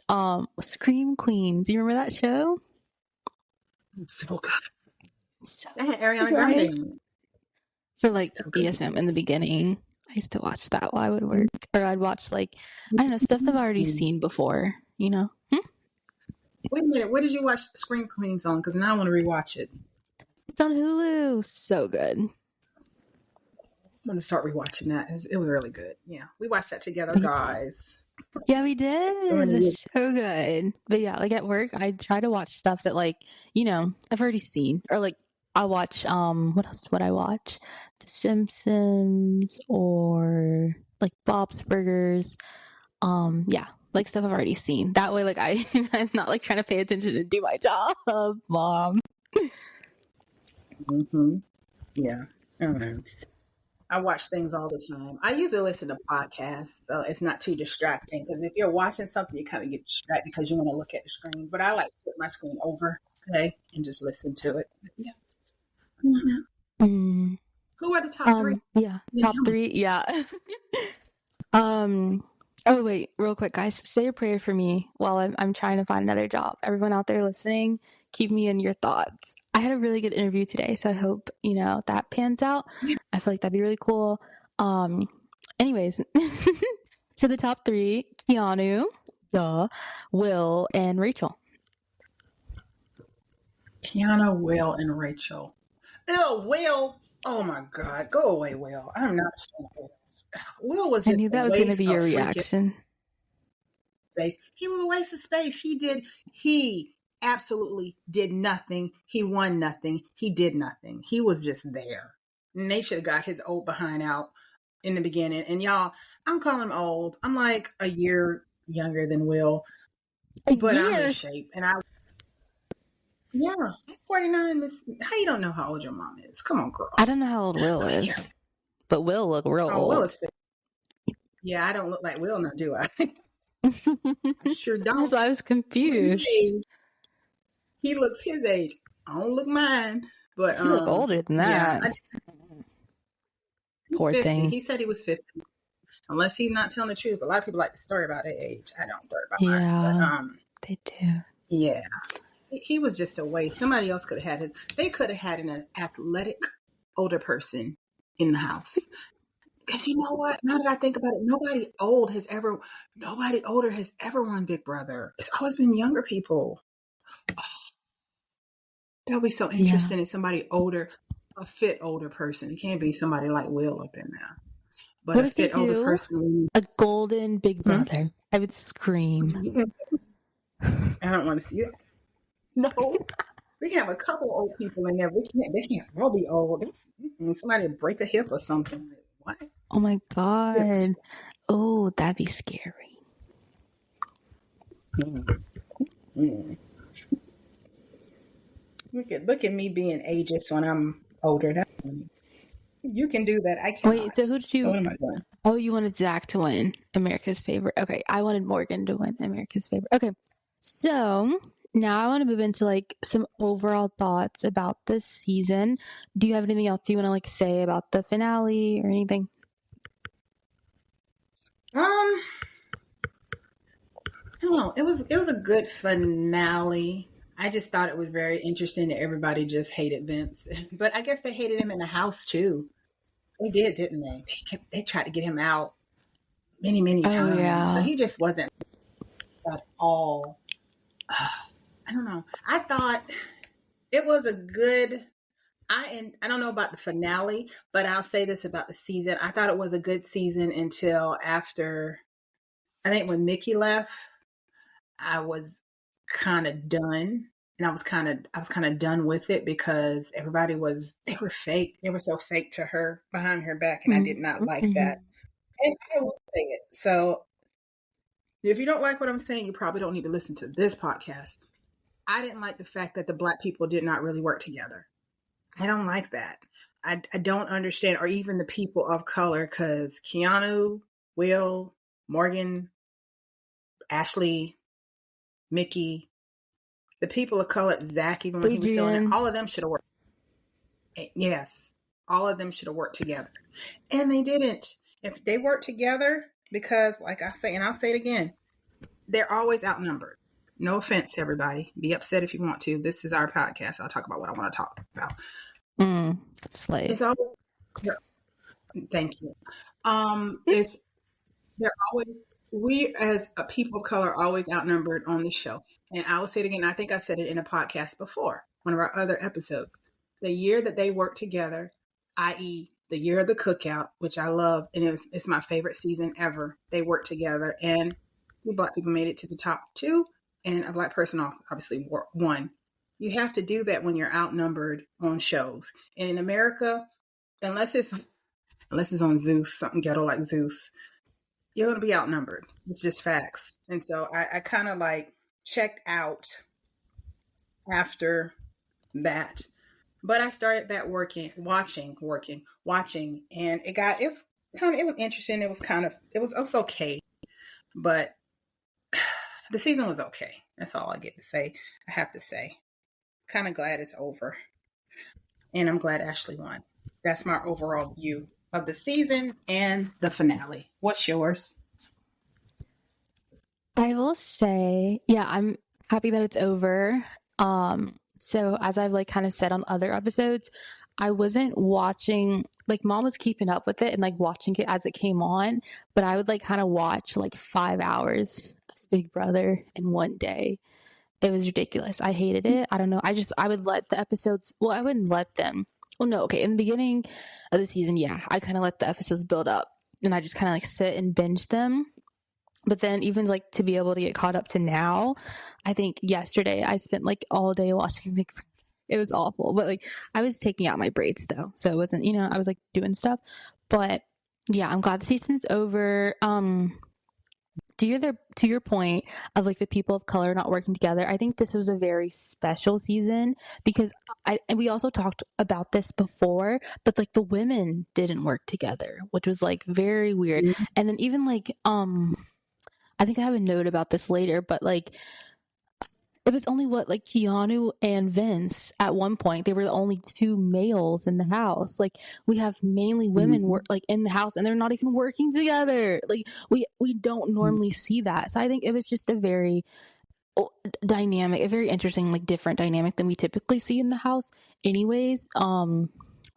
Scream Queens. Do you remember that show? So good. Ariana Grande. For, like, ESM in the beginning. I used to watch that while I would work. Or I'd watch, like, I don't know, stuff that I've already seen before, you know? Wait a minute. What did you watch Scream Queens on? Because now I want to rewatch it. It's on Hulu. So good. I'm going to start rewatching that. It was really good. Yeah. We watched that together, guys. Yeah, we did. It's so good. But yeah, like at work, I try to watch stuff that like, you know, I've already seen. Or like I watch what else would I watch? The Simpsons or like Bob's Burgers. Yeah, like stuff I've already seen. That way like I'm not like trying to pay attention and do my job, Mom. Mm-hmm. Yeah. I don't know. I watch things all the time. I usually listen to podcasts, so it's not too distracting. Because if you're watching something, you kind of get distracted because you want to look at the screen. But I like to put my screen over today and just listen to it. Yeah. Mm. Who are the top three? Yeah, top three. Yeah. Oh wait, real quick, guys, say a prayer for me while I'm trying to find another job. Everyone out there listening, keep me in your thoughts. I had a really good interview today, so I hope that pans out. I feel like that'd be really cool. Anyways, to the top three: Keanu, Will, and Rachel. Keanu, Will, and Rachel. Ew, Will. Oh my God, go away, Will. I'm not a fan of Will. Will was. I knew that was going to be your reaction. Space. He was a waste of space. He absolutely did nothing. He won nothing. He did nothing. He was just there. And they should have got his old behind out in the beginning. And y'all, I'm calling him old. I'm like a year younger than Will. But I'm in shape. And I'm 49. Miss, how you don't know how old your mom is? Come on, girl. I don't know how old Will is. But Will look real old. Will is 50. Yeah, I don't look like Will now, do I? I sure don't. So I was confused. He looks his age. I don't look mine. But you look older than that. Yeah, Poor 50. thing. He said he was 50. Unless he's not telling the truth. A lot of people like to story about their age. I don't story about mine. But, they do. Yeah. He was just a waste. Somebody else could have had they could have had an athletic older person in the house. Because you know what? Now that I think about it, nobody older has ever won Big Brother. It's always been younger people. Oh, that'll be so interesting if somebody older, a fit older person. It can't be somebody like Will up in there. But what a if fit older person. A golden Big Brother. I would scream. I don't want to see it. No. We can have a couple old people in there. They can't all be old. Somebody break a hip or something. What? Oh my God. Yes. Oh, that'd be scary. Look at me being ageist when I'm older. You can do that. I can't. Wait, so who did you? What am I doing? Oh, you wanted Zach to win America's Favorite. Okay, I wanted Morgan to win America's Favorite. Okay, so now I want to move into like some overall thoughts about this season. Do you have anything else you want to like say about the finale or anything? I don't know. It was a good finale. I just thought it was very interesting that everybody just hated Vince, but I guess they hated him in the house too. They did, didn't they? They tried to get him out many times. Yeah. So he just wasn't at all. I don't know. I thought it was a good. I don't know about the finale, but I'll say this about the season. I thought it was a good season until after. I think when Mickey left, I was kind of done, and I was kind of done with it because they were fake. They were so fake to her behind her back, and I did not like that. And I will say it. So if you don't like what I'm saying, you probably don't need to listen to this podcast. I didn't like the fact that the Black people did not really work together. I don't like that. I don't understand, or even the people of color, because Keanu, Will, Morgan, Ashley, Mickey, the people of color, Zach, even when he was selling it, all of them should have worked. Yes, all of them should have worked together. And they didn't. If they worked together, because like I say, and I'll say it again, they're always outnumbered. No offense, everybody. Be upset if you want to. This is our podcast. I'll talk about what I want to talk about. Slave. It's always. Thank you. They're always we as a people of color are always outnumbered on this show. And I will say it again. I think I said it in a podcast before, one of our other episodes. The year that they worked together, i.e., the year of the cookout, which I love, and it's my favorite season ever. They worked together, and we Black people made it to the top two, and a Black person obviously won. You have to do that when you're outnumbered on shows. And in America, unless it's on Zeus, something ghetto like Zeus, you're going to be outnumbered. It's just facts. And so I kind of like checked out after that. But I started back watching, and it was interesting. It was okay, but the season was okay. That's all I get to say. I have to say, kind of glad it's over, and I'm glad Ashley won. That's my overall view of the season and the finale. What's yours? I will say, yeah, I'm happy that it's over. So as I've like kind of said on other episodes, I wasn't watching, like Mom was keeping up with it and like watching it as it came on, but I would like kind of watch like 5 hours of Big Brother in one day. It was ridiculous. I hated it. I don't know. I would let the episodes, well, I wouldn't let them. Well, no, okay. In the beginning of the season, yeah, I kind of let the episodes build up and I just kind of like sit and binge them. But then even like to be able to get caught up to now, I think yesterday I spent like all day watching Big Brother. It was awful, but like I was taking out my braids though. So it wasn't, I was like doing stuff, but yeah, I'm glad the season's over. To your point of like the people of color not working together, I think this was a very special season because and we also talked about this before, but like the women didn't work together, which was like very weird. Mm-hmm. And then even like, I think I have a note about this later, but like it was only like Keanu and Vince at one point. They were the only two males in the house. Like we have mainly women work like in the house and they're not even working together. Like we don't normally see that. So I think it was just a very dynamic, a very interesting, like different dynamic than we typically see in the house anyways.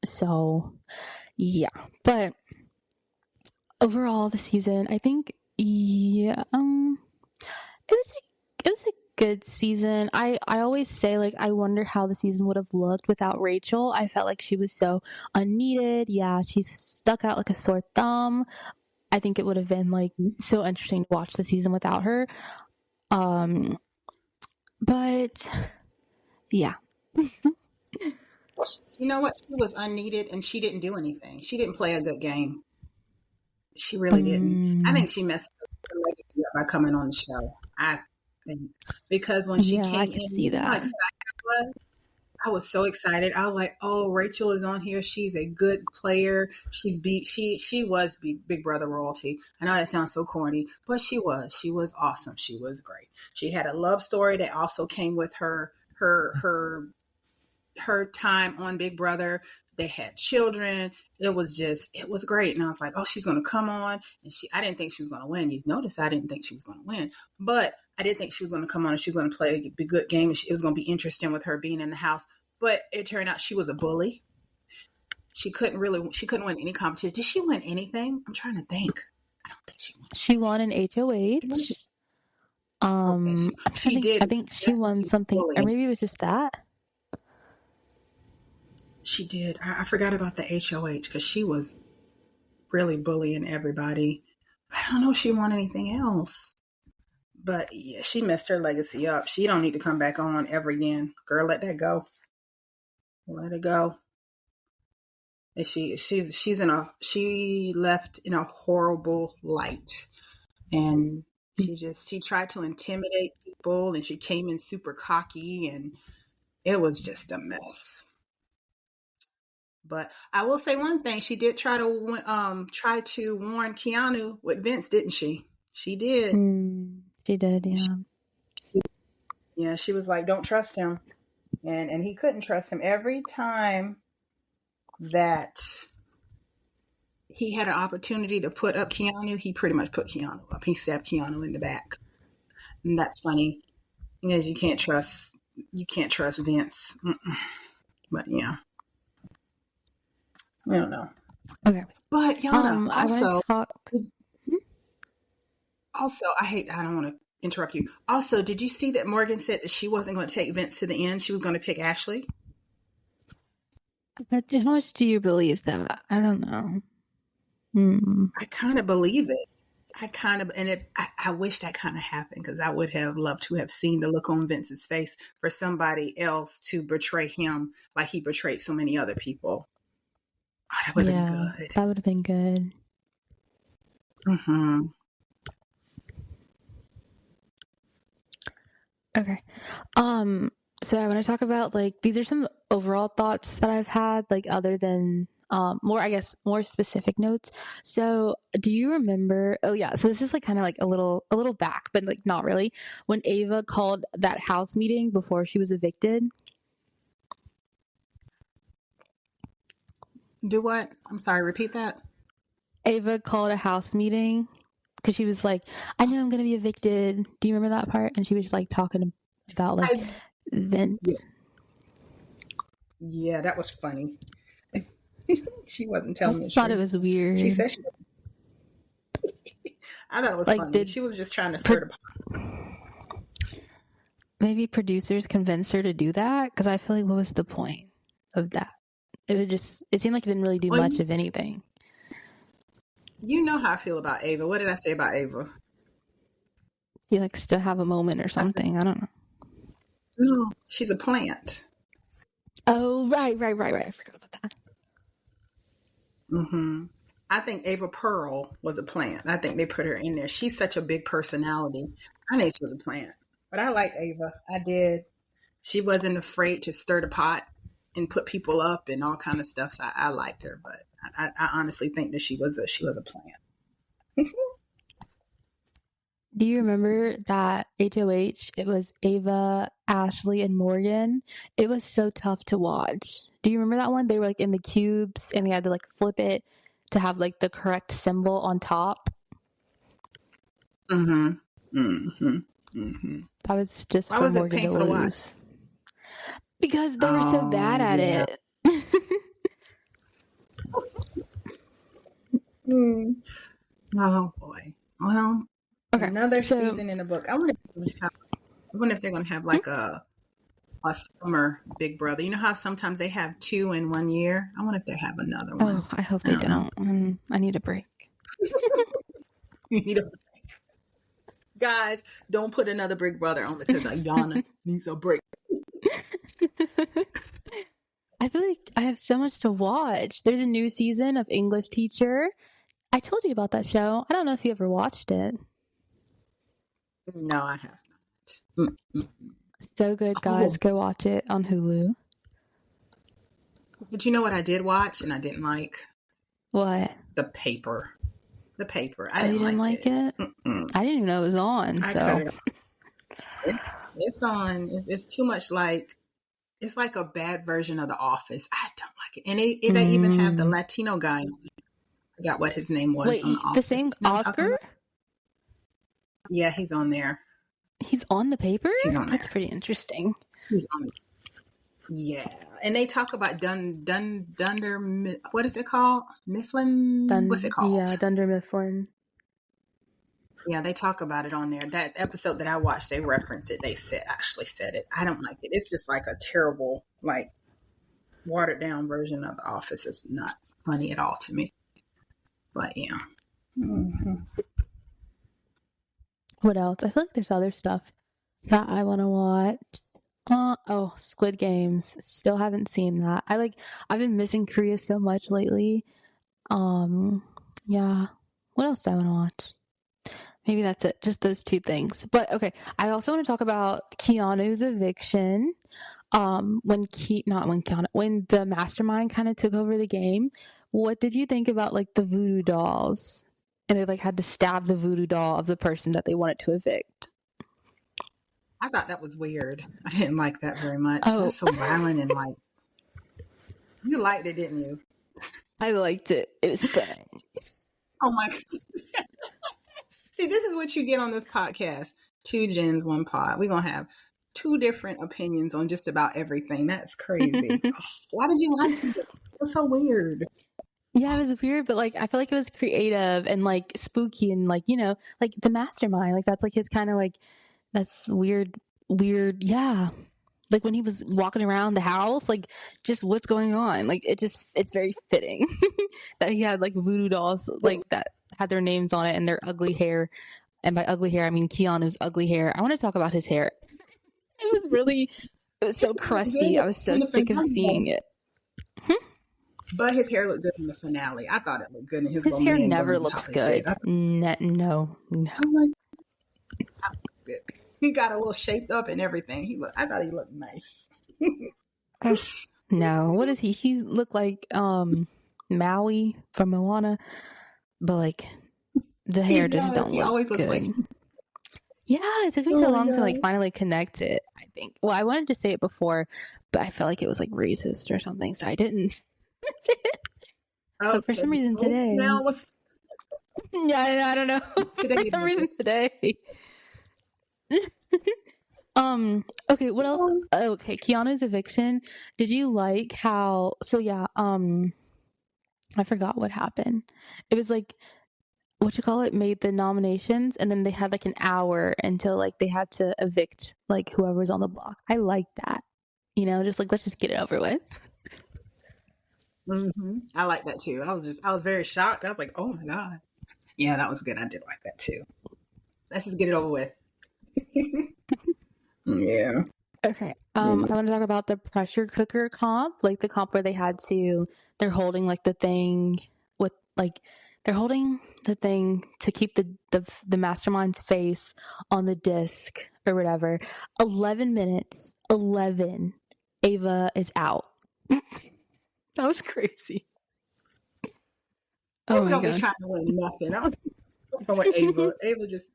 So yeah, but overall the season, I think, yeah, it was a good season. I always say like I wonder how the season would have looked without Rachel. I felt like she was so unneeded. Yeah, she stuck out like a sore thumb. I think it would have been like so interesting to watch the season without her. But yeah. You know what? She was unneeded and she didn't do anything. She didn't play a good game. She really didn't. I think she messed up her legacy by coming on the show. I think because when she came I could in, see that. I was so excited. I was like, "Oh, Rachel is on here. She's a good player. She was Big Brother royalty." I know that sounds so corny, but she was. She was awesome. She was great. She had a love story that also came with her time on Big Brother. They had children. It was great. And I was like, oh, she's going to come on. And I didn't think she was going to win. You notice I didn't think she was going to win, but I did think she was going to come on and she was going to play a good game. And it was going to be interesting with her being in the house. But it turned out she was a bully. She couldn't win any competition. Did she win anything? I'm trying to think. I don't think she won. She won an HOH. She did. I think she won something, or maybe it was just that. She did. I forgot about the HOH because she was really bullying everybody. I don't know if she won anything else. But yeah, she messed her legacy up. She don't need to come back on ever again. Girl, let that go. Let it go. And she left in a horrible light. And she tried to intimidate people and she came in super cocky and it was just a mess. But I will say one thing: she did try to warn Keanu with Vince, didn't she? She did. She did, yeah. Yeah, she was like, "Don't trust him," and he couldn't trust him. Every time that he had an opportunity to put up Keanu, he pretty much put Keanu up. He stabbed Keanu in the back, and that's funny because you can't trust Vince. But yeah. I don't know. Okay. But Yana, I want to talk. Also, I don't want to interrupt you. Also, did you see that Morgan said that she wasn't going to take Vince to the end? She was going to pick Ashley. But how much do you believe that? I don't know. I kind of believe it. I wish that kind of happened because I would have loved to have seen the look on Vince's face for somebody else to betray him like he betrayed so many other people. Oh, that would have been good. That would have been good. Mm-hmm. Okay. So I want to talk about like these are some overall thoughts that I've had, like other than more specific notes. So do you remember, so this is like kind of like a little back, but like not really, when Ava called that house meeting before she was evicted? Do what? I'm sorry, repeat that. Ava called a house meeting because she was like, I know I'm going to be evicted. Do you remember that part? And she was like talking about like Vince. Yeah, that was funny. She wasn't telling me. I thought it was weird. She said I thought it was like, funny. She was just trying to stir the pot. Maybe producers convinced her to do that because I feel like what was the point of that? It seemed like it didn't really do much of anything. You know how I feel about Ava. What did I say about Ava? She likes to have a moment or something. I don't know. No, she's a plant. Oh, right. I forgot about that. Mm-hmm. I think Ava Pearl was a plant. I think they put her in there. She's such a big personality. I think she was a plant. But I liked Ava. I did. She wasn't afraid to stir the pot and put people up and all kind of stuff. So I liked her. But I honestly think that she was a plant. Do you remember that HOH? It was Ava, Ashley, and Morgan. It was so tough to watch. Do you remember that one? They were like in the cubes and they had to like flip it to have like the correct symbol on top. Mm-hmm. Mm-hmm. Mm-hmm. That was just for Morgan to lose. Because they were so bad at it. Oh boy. Well, okay. Another season in the book. I wonder if they're going to have like a summer Big Brother. You know how sometimes they have 2 in 1 year? I wonder if they have another one. Oh, I hope they don't. I need a break. You need a break. Guys, don't put another Big Brother on because Ayana needs a break. I feel like I have so much to watch. There's a new season of English Teacher. I told you about that show. I don't know if you ever watched it. No, I have not. So good, guys. Go watch it on Hulu. But you know what I did watch and I didn't like? What? The Paper. I didn't like it? I didn't even know it was on. It's on. It's too much like, it's like a bad version of The Office. I don't like it. And they even have the Latino guy. I forgot what his name was. Wait, on The Office. The same Oscar? Yeah, he's on there. He's on The Paper? That's pretty interesting. He's on. Yeah, and they talk about Dunder. What is it called? Mifflin. What's it called? Yeah, Dunder Mifflin. Yeah, they talk about it on there. That episode that I watched, they referenced it. They actually said it. I don't like it. It's just like a terrible, like watered down version of The Office. It's not funny at all to me. But yeah. Mm-hmm. What else? I feel like there's other stuff that I want to watch. Squid Games. Still haven't seen that. I've been missing Korea so much lately. Yeah. What else do I want to watch? Maybe that's it. Just those 2 things. But okay, I also want to talk about Keanu's eviction. When the mastermind kind of took over the game. What did you think about like the voodoo dolls? And they like had to stab the voodoo doll of the person that they wanted to evict. I thought that was weird. I didn't like that very much. That's so violent and like. You liked it, didn't you? I liked it. It was fun. Oh my God. See, this is what you get on this podcast. 2 gens, 1 pod. We're going to have 2 different opinions on just about everything. That's crazy. Why did you like it? It was so weird. Yeah, it was weird, but like I feel like it was creative and like spooky and like, you know, like the mastermind. Like that's like his kind of like that's weird, yeah. Like when he was walking around the house, like just what's going on? Like it's very fitting that he had like voodoo dolls like that had their names on it and their ugly hair. And by ugly hair, I mean Keanu's ugly hair. I want to talk about his hair. It was so crusty. I was so sick of seeing it. But his hair looked good in the finale. I thought it looked good in his His little hair man never bun on looks top of his good. head. No. He got a little shaped up and everything. I thought he looked nice. No, what is he? He looked like Maui from Moana, but like the hair just don't look good. Like... Yeah, it took me so long to like finally connect it. I think. Well, I wanted to say it before, but I felt like it was like racist or something, so I didn't. But for some reason today. Yeah, I don't know. For some reason today. Okay, what else? Okay, Keanu's eviction. Did you like how so yeah, I forgot what happened. It was like what you call it, made the nominations and then they had like an hour until like they had to evict like whoever's on the block. I like that. You know, just like let's just get it over with. Mm-hmm. I like that too. I was very shocked. I was like, oh my God. Yeah, that was good. I did like that too. Let's just get it over with. Yeah. Okay. I want to talk about the pressure cooker comp, like the comp where they're holding like the thing with like they're holding the thing to keep the mastermind's face on the disc or whatever. 11 minutes. 11. Ava is out. That was crazy. Oh my God. Be trying to win nothing. I was going Ava. Ava's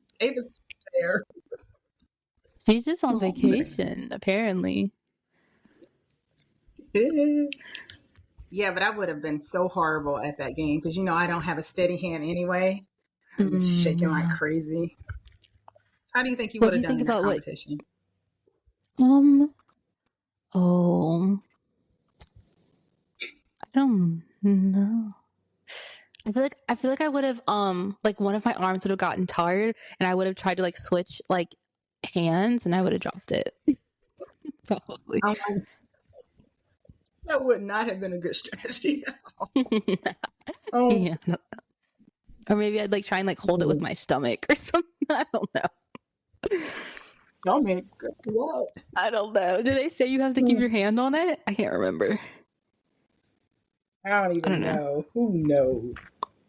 there. She's just on vacation, apparently. Yeah, but I would have been so horrible at that game because, you know, I don't have a steady hand anyway. I was shaking like crazy. How do you think you would have done in that competition? I don't know. I feel like I would have like one of my arms would have gotten tired and I would have tried to like switch like hands and I would have dropped it. Probably. That would not have been a good strategy at all. Yeah. Or maybe I'd like try and like hold it with my stomach or something. I don't know. Oh man, what? I don't know. Do they say you have to keep your hand on it? I can't remember. I don't even know. Who knows?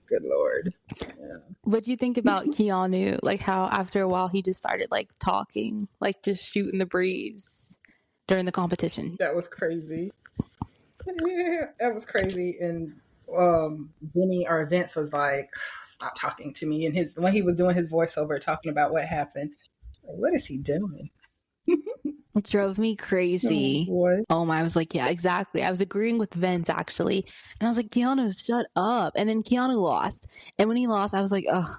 Good Lord. Yeah. What do you think about Keanu? Like how after a while he just started like talking, like just shooting the breeze during the competition. That was crazy. Yeah, that was crazy. And Vinny or Vince was like, stop talking to me. And when he was doing his voiceover talking about what happened, like, what is he doing? It drove me crazy. Oh my, I was like, yeah, exactly. I was agreeing with Vince actually. And I was like, Keanu, shut up. And then Keanu lost. And when he lost, I was like, oh,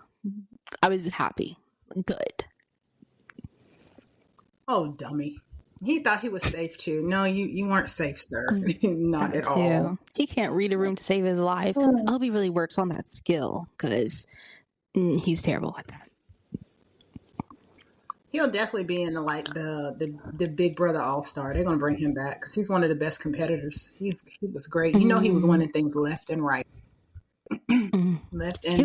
I was happy. Good. Oh, dummy. He thought he was safe too. No, you weren't safe, sir. Not at all. He can't read a room to save his life. I hope he really works on that skill because he's terrible at that. He'll definitely be in the Big Brother All-Star. They're going to bring him back because he's one of the best competitors. He was great. You know, he was winning things left and right. He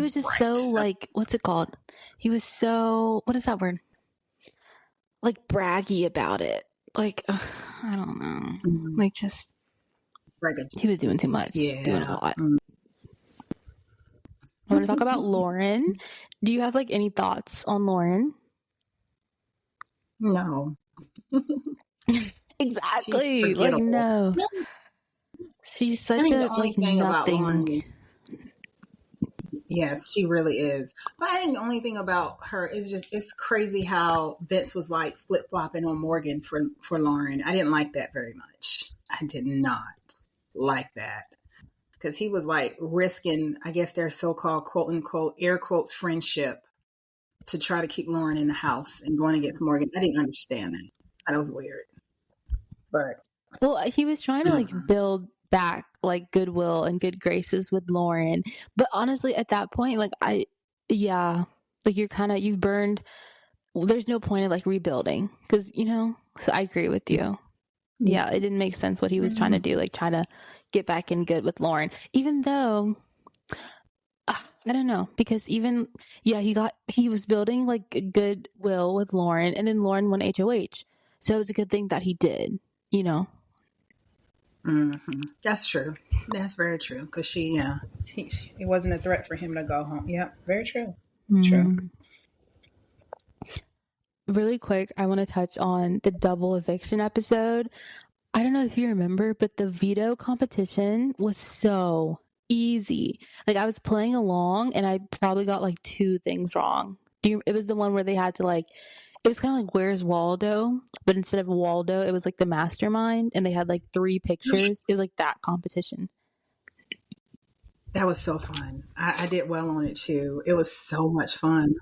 was just so like, what's it called? He was so, what is that word? Like braggy about it. Like, I don't know. Like just, he was doing too much. Yeah. Doing a lot. I want to talk about Lauren. Do you have like any thoughts on Lauren? No. Exactly. Like no. She's such a like nothing. Yes, she really is. But I think the only thing about her is just it's crazy how Vince was like flip-flopping on Morgan for Lauren. I didn't like that very much. I did not like that. Because he was like risking, I guess, their so-called quote unquote air quotes friendship to try to keep Lauren in the house and going against Morgan. I didn't understand that. That was weird. But well, he was trying to like build back like goodwill and good graces with Lauren. But honestly, at that point, like yeah, like you've burned. Well, there's no point of like rebuilding because So I agree with you. Yeah, it didn't make sense what he was trying to do, like trying to get back in good with Lauren, even though. I don't know because he was building like goodwill with Lauren, and then Lauren won HOH, so it was a good thing that he did. That's true. That's very true. Because it wasn't a threat for him to go home. Yeah, very true. True. Really quick, I want to touch on the double eviction episode. I don't know if you remember, but the veto competition was so easy. Like I was playing along and I probably got like 2 things wrong. It was the one where they had to like, it was kind of like Where's Waldo, but instead of Waldo, it was like the mastermind, and they had like 3 pictures. It was like that competition. That was so fun. I did well on it too. It was so much fun.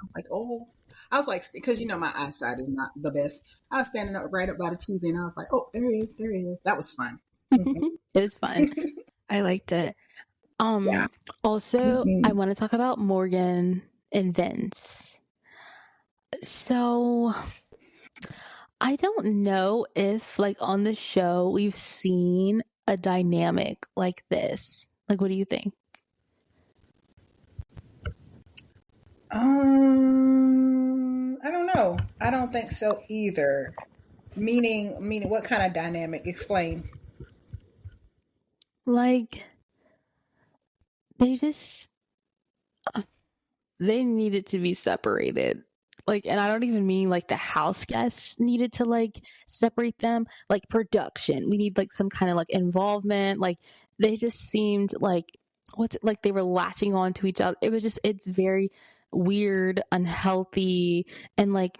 I was like, because my eyesight is not the best. I was standing up right up by the TV, and I was like, oh, there he is, there he is. That was fun. It was fun. I liked it. Yeah. Also, I want to talk about Morgan and Vince. So I don't know if like on the show we've seen a dynamic like this. Like, what do you think? I don't know. I don't think so either. Meaning what kind of dynamic? Explain. Like, they needed to be separated. Like, and I don't even mean like the house guests needed to like separate them. Like production, we need like some kind of like involvement. Like they just seemed like like they were latching on to each other. It's very weird, unhealthy, and like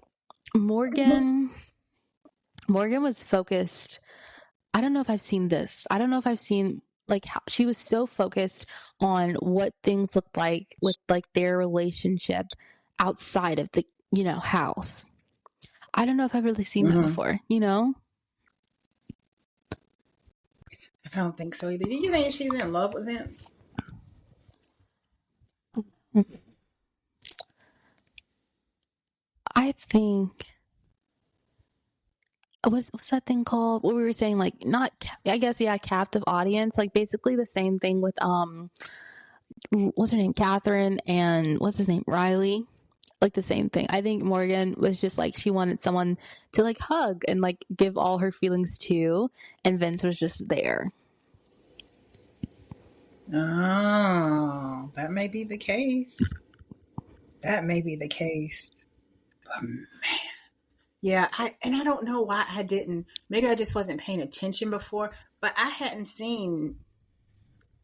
Morgan was focused. I don't know if I've seen this. I don't know if I've seen like how she was so focused on what things looked like with like their relationship outside of the house. I don't know if I've really seen that before. I don't think so either. Do you think she's in love with Vince? I think what's that thing called? What we were saying, like not, I guess, yeah, captive audience. Like basically the same thing with what's her name, Catherine, and what's his name, Riley. Like the same thing. I think Morgan was just like she wanted someone to like hug and like give all her feelings to, and Vince was just there. Oh, that may be the case. That may be the case. But man. Yeah, I don't know why I didn't. Maybe I just wasn't paying attention before, but I hadn't seen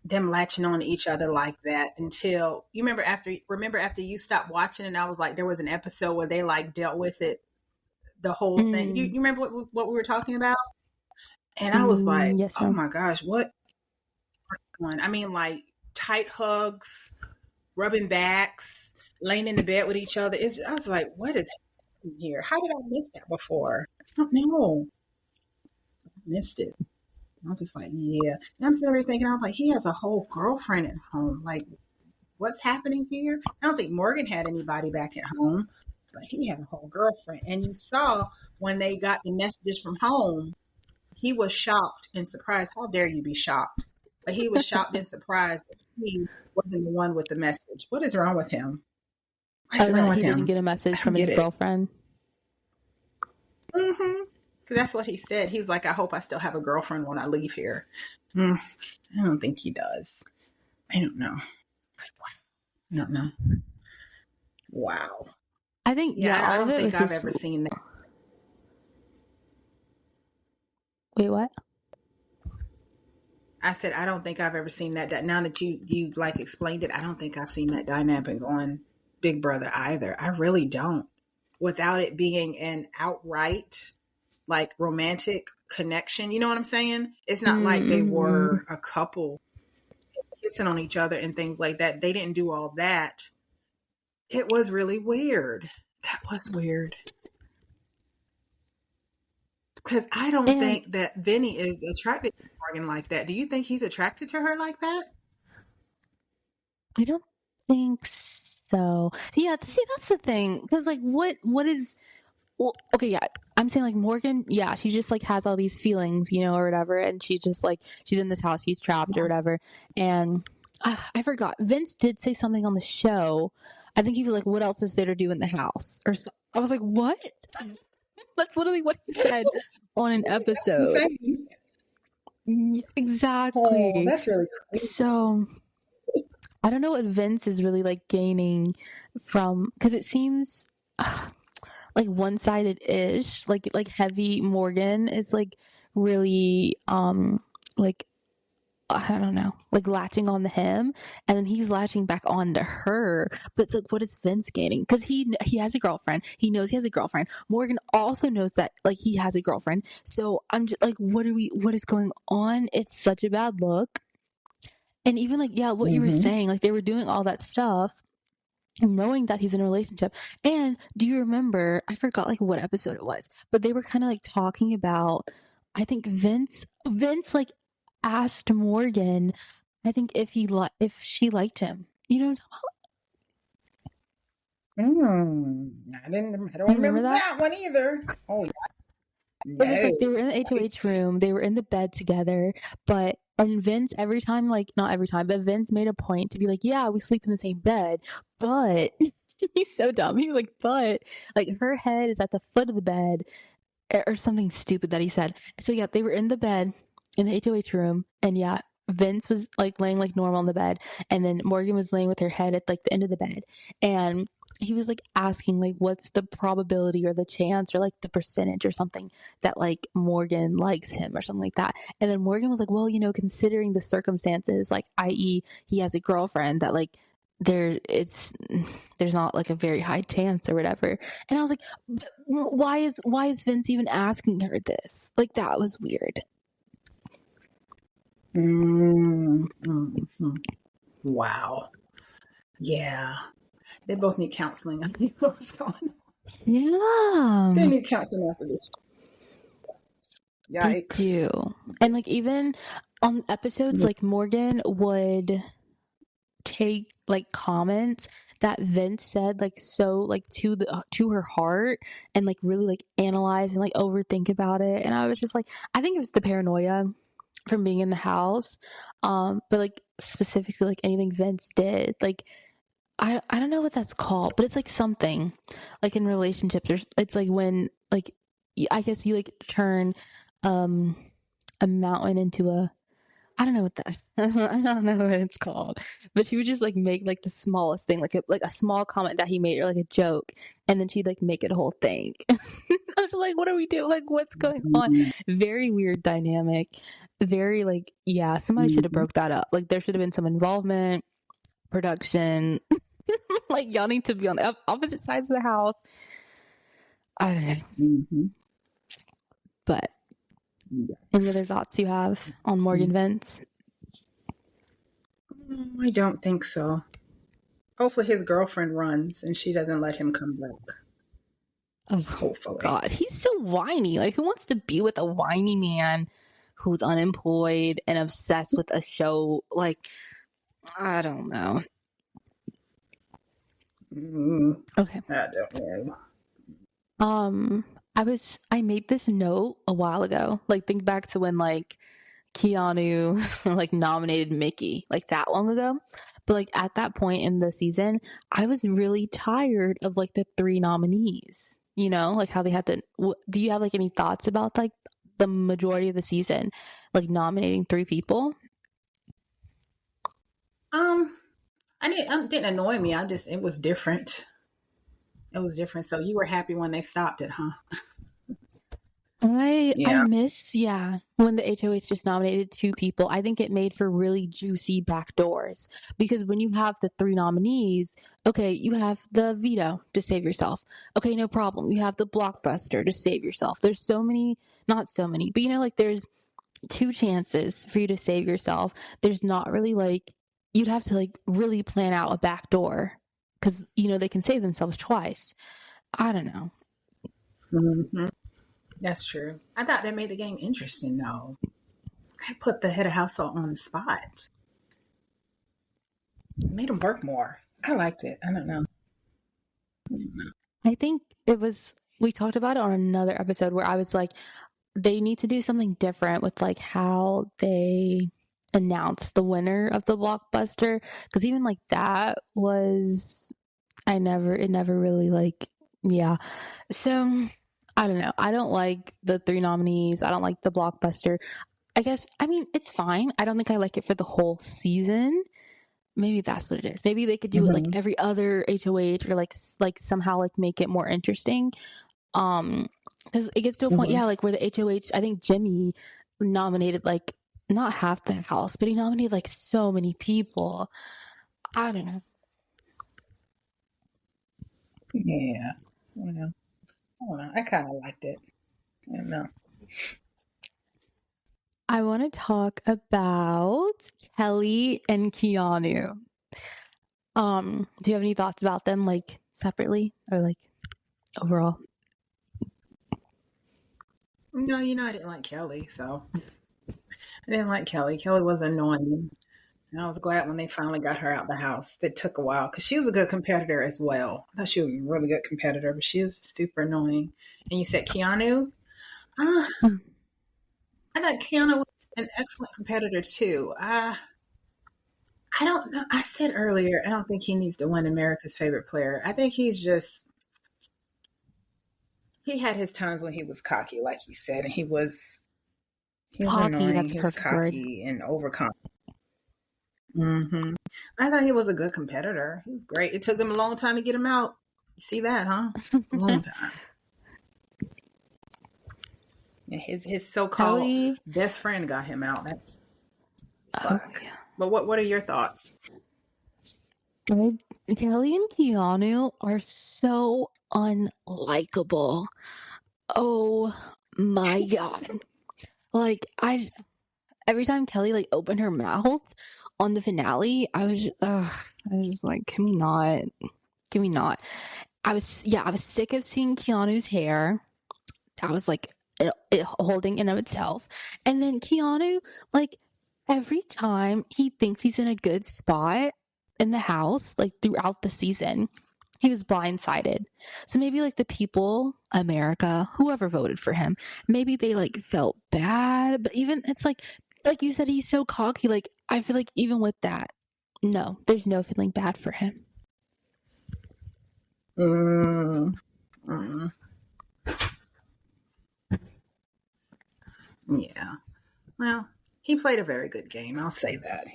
them latching on to each other like that until remember after you stopped watching, and I was like, there was an episode where they like dealt with it, the whole thing. You remember what we were talking about? And I was like, yes, oh my gosh, what one? I mean, like tight hugs, rubbing backs, laying in the bed with each other. I was like, what is happening here? How did I miss that before? I don't know. I missed it. I was just like, yeah. And I'm sitting there thinking, I was like, he has a whole girlfriend at home. Like, what's happening here? I don't think Morgan had anybody back at home, but he had a whole girlfriend. And you saw when they got the messages from home, he was shocked and surprised. How dare you be shocked? But he was shocked and surprised that he wasn't the one with the message. What is wrong with him? What is wrong with him? Didn't get a message from his girlfriend. Because that's what he said. He's like, I hope I still have a girlfriend when I leave here. I don't think he does. I don't know. I don't know. Wow. I think, I don't think I've ever seen that. Wait, what? I said, I don't think I've ever seen that. Now that you like explained it, I don't think I've seen that dynamic on Big Brother either. I really don't. Without it being an outright like romantic connection, you know what I'm saying? It's not like they were a couple kissing on each other and things like that. They didn't do all that. It was really weird. That was weird. Because I don't think that Vinny is attracted to Morgan like that. Do you think he's attracted to her like that? I don't think so. Yeah, see, that's the thing. Because, like, what is. Well, okay, yeah. I'm saying, like, Morgan, yeah, she just, like, has all these feelings, you know, or whatever. And she's just, like, she's in this house, she's trapped or whatever. And I forgot. Vince did say something on the show. I think he was like, what else is there to do in the house? Or so, I was like, what? That's literally what he said on an episode. Oh, Exactly. that's really crazy. So I don't know what Vince is really like gaining from, because it seems like one-sided ish. Like heavy Morgan is like really like I don't know, like latching on to him, and then he's latching back on to her. But it's like, what is Vince gaining? Because he has a girlfriend. He knows he has a girlfriend. Morgan also knows that like he has a girlfriend. So I'm just like, what is going on? It's such a bad look. And even like, yeah, what you were saying, like they were doing all that stuff, knowing that he's in a relationship. And do you remember? I forgot like what episode it was, but they were kind of like talking about. I think Vince like asked Morgan, I think if she liked him. You know what I'm talking I don't You remember remember that? that one either. Oh, But it's like they no. were in the HOH room, they were in the bed together, and Vince every time, like not every time, but Vince made a point to be like, yeah, we sleep in the same bed, but he's so dumb. He was like, but like her head is at the foot of the bed, or something stupid that he said. So yeah, they were in the bed in the HOH room, and yeah, Vince was like laying like normal on the bed, and then Morgan was laying with her head at like the end of the bed, and he was like asking like what's the probability or the chance or like the percentage or something that like Morgan likes him or something like that. And then Morgan was like, well, you know, considering the circumstances, like i.e. he has a girlfriend, that like there's not like a very high chance or whatever. And I was like, why is Vince even asking her this? Like that was weird. Wow. Yeah. They both need counseling. I don't know what's going on. Yeah. They need counseling after this. They Yikes. do. And like even on episodes, like Morgan would take like comments that Vince said like so like to her heart, and like really like analyze and like overthink about it. And I was just like, I think it was the paranoia from being in the house, but like specifically like anything Vince did, like I don't know what that's called, but it's like something like in relationships. It's like when like I guess you like turn a mountain into a, I don't know what that I don't know what it's called, but she would just like make like the smallest thing, like a small comment that he made or like a joke, and then she'd like make it a whole thing. I was like, what are we doing? Like, what's going on? Very weird dynamic. Very like, yeah, somebody should have broke that up. Like there should have been some involvement, production. Like y'all need to be on the opposite sides of the house. I don't know. But any other thoughts you have on Morgan Vince? I don't think so. Hopefully his girlfriend runs and she doesn't let him come back. Oh, hopefully. God, he's so whiny. Like, who wants to be with a whiny man who's unemployed and obsessed with a show? Like, I don't know. Okay. I don't know. I made this note a while ago. Like, think back to when like Keanu like nominated Mickey like that long ago. But like at that point in the season, I was really tired of like the 3 nominees. You know, like how they had to. Do you have like any thoughts about like the majority of the season, like nominating 3 people? It didn't annoy me. It was different. It was different. So you were happy when they stopped it, huh? I miss, when the HOH just nominated 2 people. I think it made for really juicy back doors, because when you have the 3 nominees, okay, you have the veto to save yourself. Okay, no problem. You have the blockbuster to save yourself. There's so many, not so many, but you know, like there's 2 chances for you to save yourself. There's not really like, you'd have to like really plan out a back door, because, you know, they can save themselves twice. I don't know. Mm-hmm. That's true. I thought that made the game interesting, though. That put the head of household on the spot. Made him work more. I liked it. I don't know. I think we talked about it on another episode where I was like, they need to do something different with like how they announce the winner of the blockbuster. Because even like that was, it never really like, yeah. So I don't know. I don't like the 3 nominees. I don't like the blockbuster. I mean, it's fine. I don't think I like it for the whole season. Maybe that's what it is. Maybe they could do it like every other HOH or like somehow like make it more interesting. Because it gets to a point, yeah, like where the HOH, I think Jimmy nominated like not half the house, but he nominated like so many people. I don't know. Yeah. I don't know. I kind of liked it. I don't know. I want to talk about Kelly and Keanu. Do you have any thoughts about them, like separately or like overall? No, I didn't like Kelly, so I didn't like Kelly. Kelly was annoying. And I was glad when they finally got her out the house. It took a while because she was a good competitor as well. I thought she was a really good competitor, but she was super annoying. And you said Keanu? I thought Keanu was an excellent competitor too. I don't know. I said earlier, I don't think he needs to win America's Favorite Player. I think he had his times when he was cocky, like you said, and he was Cocky, annoying. that's a He was perfect word. cocky and overconfident. I thought he was a good competitor. He was great. It took them a long time to get him out. You see that, huh? A long time. And his so-called Kelly, best friend got him out. That's yeah. But what are your thoughts? Kelly and Keanu are so unlikable. Oh my god. Like every time Kelly like opened her mouth on the finale, I was just like, can we not? Can we not? I was sick of seeing Keanu's hair. I was like it holding in of itself. And then Keanu, like every time he thinks he's in a good spot in the house, like throughout the season, he was blindsided. So maybe like the people, America, whoever voted for him, maybe they like felt bad. But even it's like you said, he's so cocky. Like I feel like even with that, no, there's no feeling bad for him. Yeah. Well, he played a very good game. I'll say that.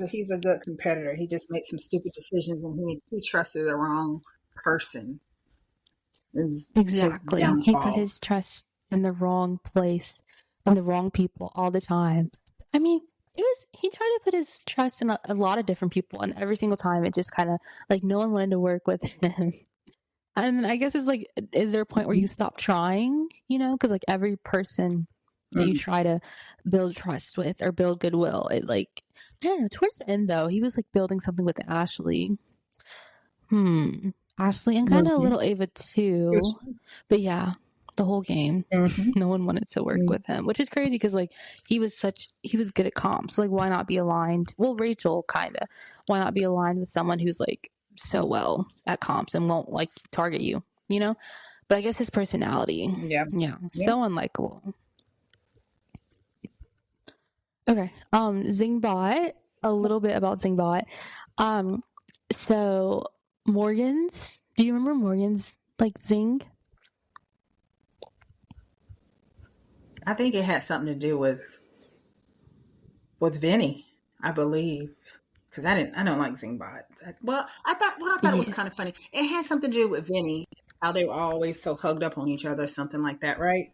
He's a good competitor. He just made some stupid decisions, and he trusted the wrong person. Exactly. His He put downfall. his trust in the wrong place and the wrong people all the time. I mean, he tried to put his trust in a lot of different people, and every single time it just kind of like no one wanted to work with him. And I guess it's like, is there a point where you stop trying? Because like every person that you try to build trust with or build goodwill, it like, I don't know. Towards the end though, he was like building something with Ashley. Ashley and kind of a little Ava too. But yeah, the whole game, no one wanted to work with him, which is crazy because like he was good at comps. So, like, why not be aligned? Well, Rachel kind of. Why not be aligned with someone who's like so well at comps and won't like target you? But I guess his personality, so unlikable. Okay, Zingbot. A little bit about Zingbot. So Morgan's. Do you remember Morgan's like Zing? I think it had something to do with Vinny, I believe, because I don't like Zingbot. I thought it was kind of funny. It had something to do with Vinny, how they were always so hugged up on each other, something like that, right?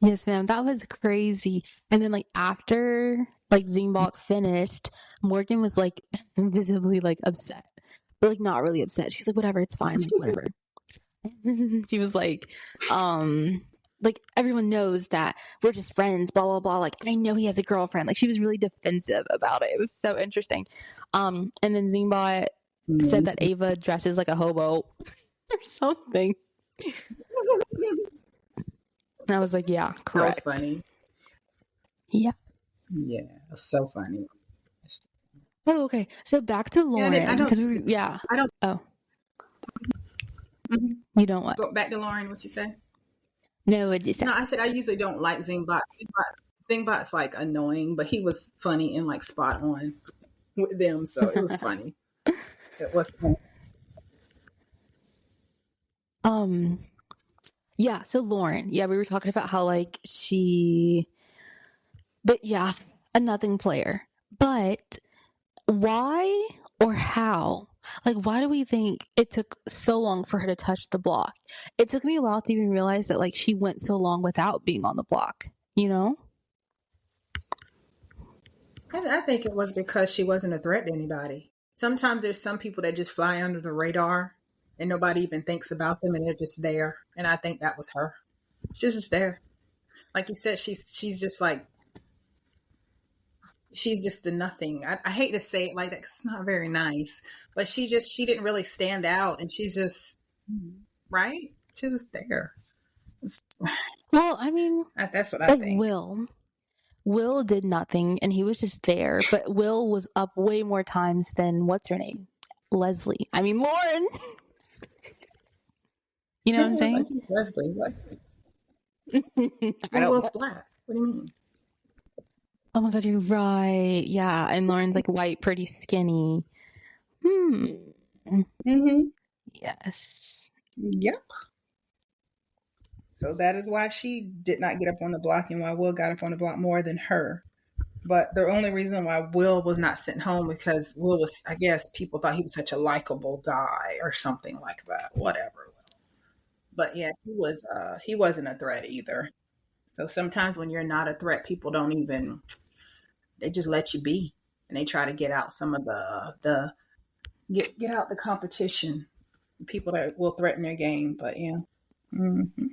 Yes, ma'am. That was crazy. And then like after like Zingbot finished, Morgan was like visibly like upset, but like not really upset. She's like, whatever, it's fine, like whatever. She was like everyone knows that we're just friends, blah blah blah. Like I know he has a girlfriend. Like she was really defensive about it. It was so interesting. And then Zingbot said that Ava dresses like a hobo or something. And I was like, yeah, correct. That was funny. Yeah. Yeah, it's so funny. Oh, okay. So back to Yeah, I Lauren, don't. because yeah. I don't. Oh, Mhm. you don't what? Go back to Lauren. What you say? No, what'd you say? No, I said I usually don't like Zingbot. Zingbot's like annoying, but he was funny and like spot on with them, so it was funny. It was funny. um, yeah. So Lauren, yeah, we were talking about how like but yeah, a nothing player. But why or how? Like, why do we think it took so long for her to touch the block? It took me a while to even realize that like she went so long without being on the block. You know? I think it was because she wasn't a threat to anybody. Sometimes there's some people that just fly under the radar and nobody even thinks about them and they're just there. And I think that was her. She's just there. Like you said, she's just like she's just a nothing. I hate to say it like that 'cause it's not very nice, but she didn't really stand out, and she's just right. She's just there. Well, I mean, That's what I like think. Will did nothing and he was just there, but Will was up way more times than what's her name? Leslie. I mean, Lauren. You know what I'm saying? Leslie, what? I Well, don't Will's know. black. What do you mean? Oh my god, you're right. Yeah, and Lauren's like white, pretty skinny. Mm-hmm. Yes. Yep. So that is why she did not get up on the block and why Will got up on the block more than her. But the only reason why Will was not sent home because Will was, I guess, people thought he was such a likable guy or something like that. Whatever. But yeah, he wasn't a threat either. So sometimes when you're not a threat, people don't even they just let you be and they try to get out some of the get out the competition. People that will threaten their game. But yeah. Mm-hmm.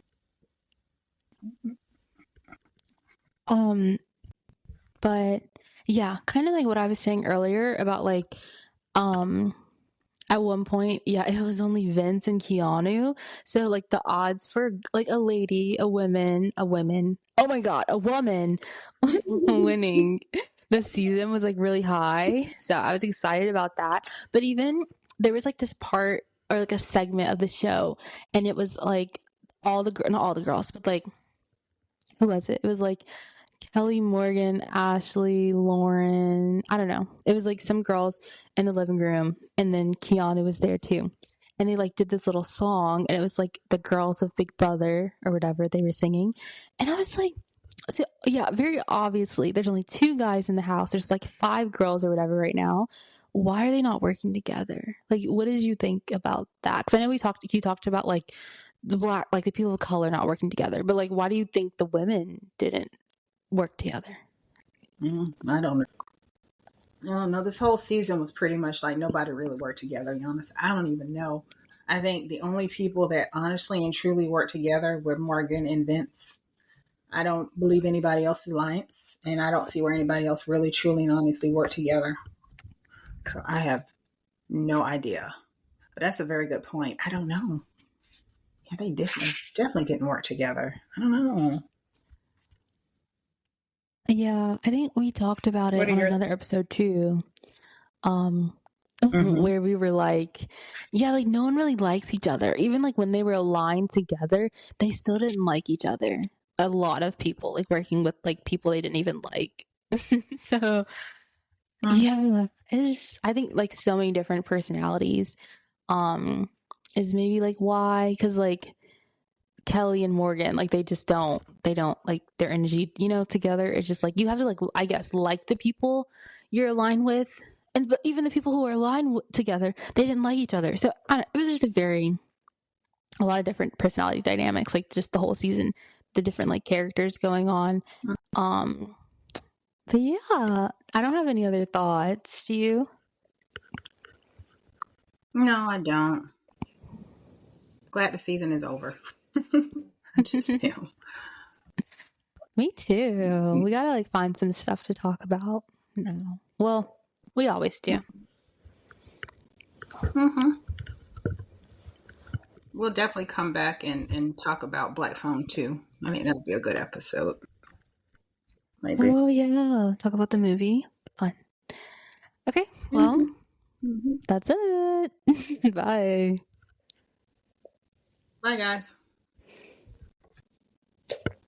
Um, but yeah, kind of like what I was saying earlier about like, um, at one point, yeah, it was only Vince and Keanu. So like the odds for like a woman, oh my god, a woman winning the season was like really high. So I was excited about that. But even there was like this part or like a segment of the show, and it was like not all the girls, but like who was it? It was like Kelly, Morgan, Ashley, Lauren. I don't know. It was like some girls in the living room, and then Keanu was there too. And they like did this little song, and it was like the girls of Big Brother or whatever they were singing. And I was like, so yeah, very obviously, there's only two guys in the house. There's like five girls or whatever right now. Why are they not working together? Like, what did you think about that? Because I know you talked about like the people of color not working together, but like, why do you think the women didn't work together? I don't know. I don't know. This whole season was pretty much like nobody really worked together. To be honest, I don't even know. I think the only people that honestly and truly worked together were Morgan and Vince. I don't believe anybody else's alliance, and I don't see where anybody else really, truly, and honestly worked together. So I have no idea. But that's a very good point. I don't know. Yeah, they definitely didn't work together. I don't know. Yeah, I think we talked about it What are on your? another episode too. Um, Mm-hmm. where we were like, yeah, like no one really likes each other. Even like when they were aligned together, they still didn't like each other. A lot of people like working with like people they didn't even like. So yeah, it's I think like so many different personalities. Um, is maybe like why? Because like Kelly and Morgan, like they don't like their energy, together. It's just like you have to like, I guess, like the people you're aligned with, and but even the people who are aligned together, they didn't like each other. So it was just a lot of different personality dynamics, like just the whole season, the different like characters going on. Um, but yeah, I don't have any other thoughts. Do you? No, I don't. Glad the season is over. I just am. Me too. We gotta like find some stuff to talk about. No, well, we always do. Mm-hmm. We'll definitely come back and talk about Black Phone too. I think that'll be a good episode. maybe. Oh yeah, talk about the movie. Fun. Okay, well, Mm-hmm. that's it. Bye. Bye, guys.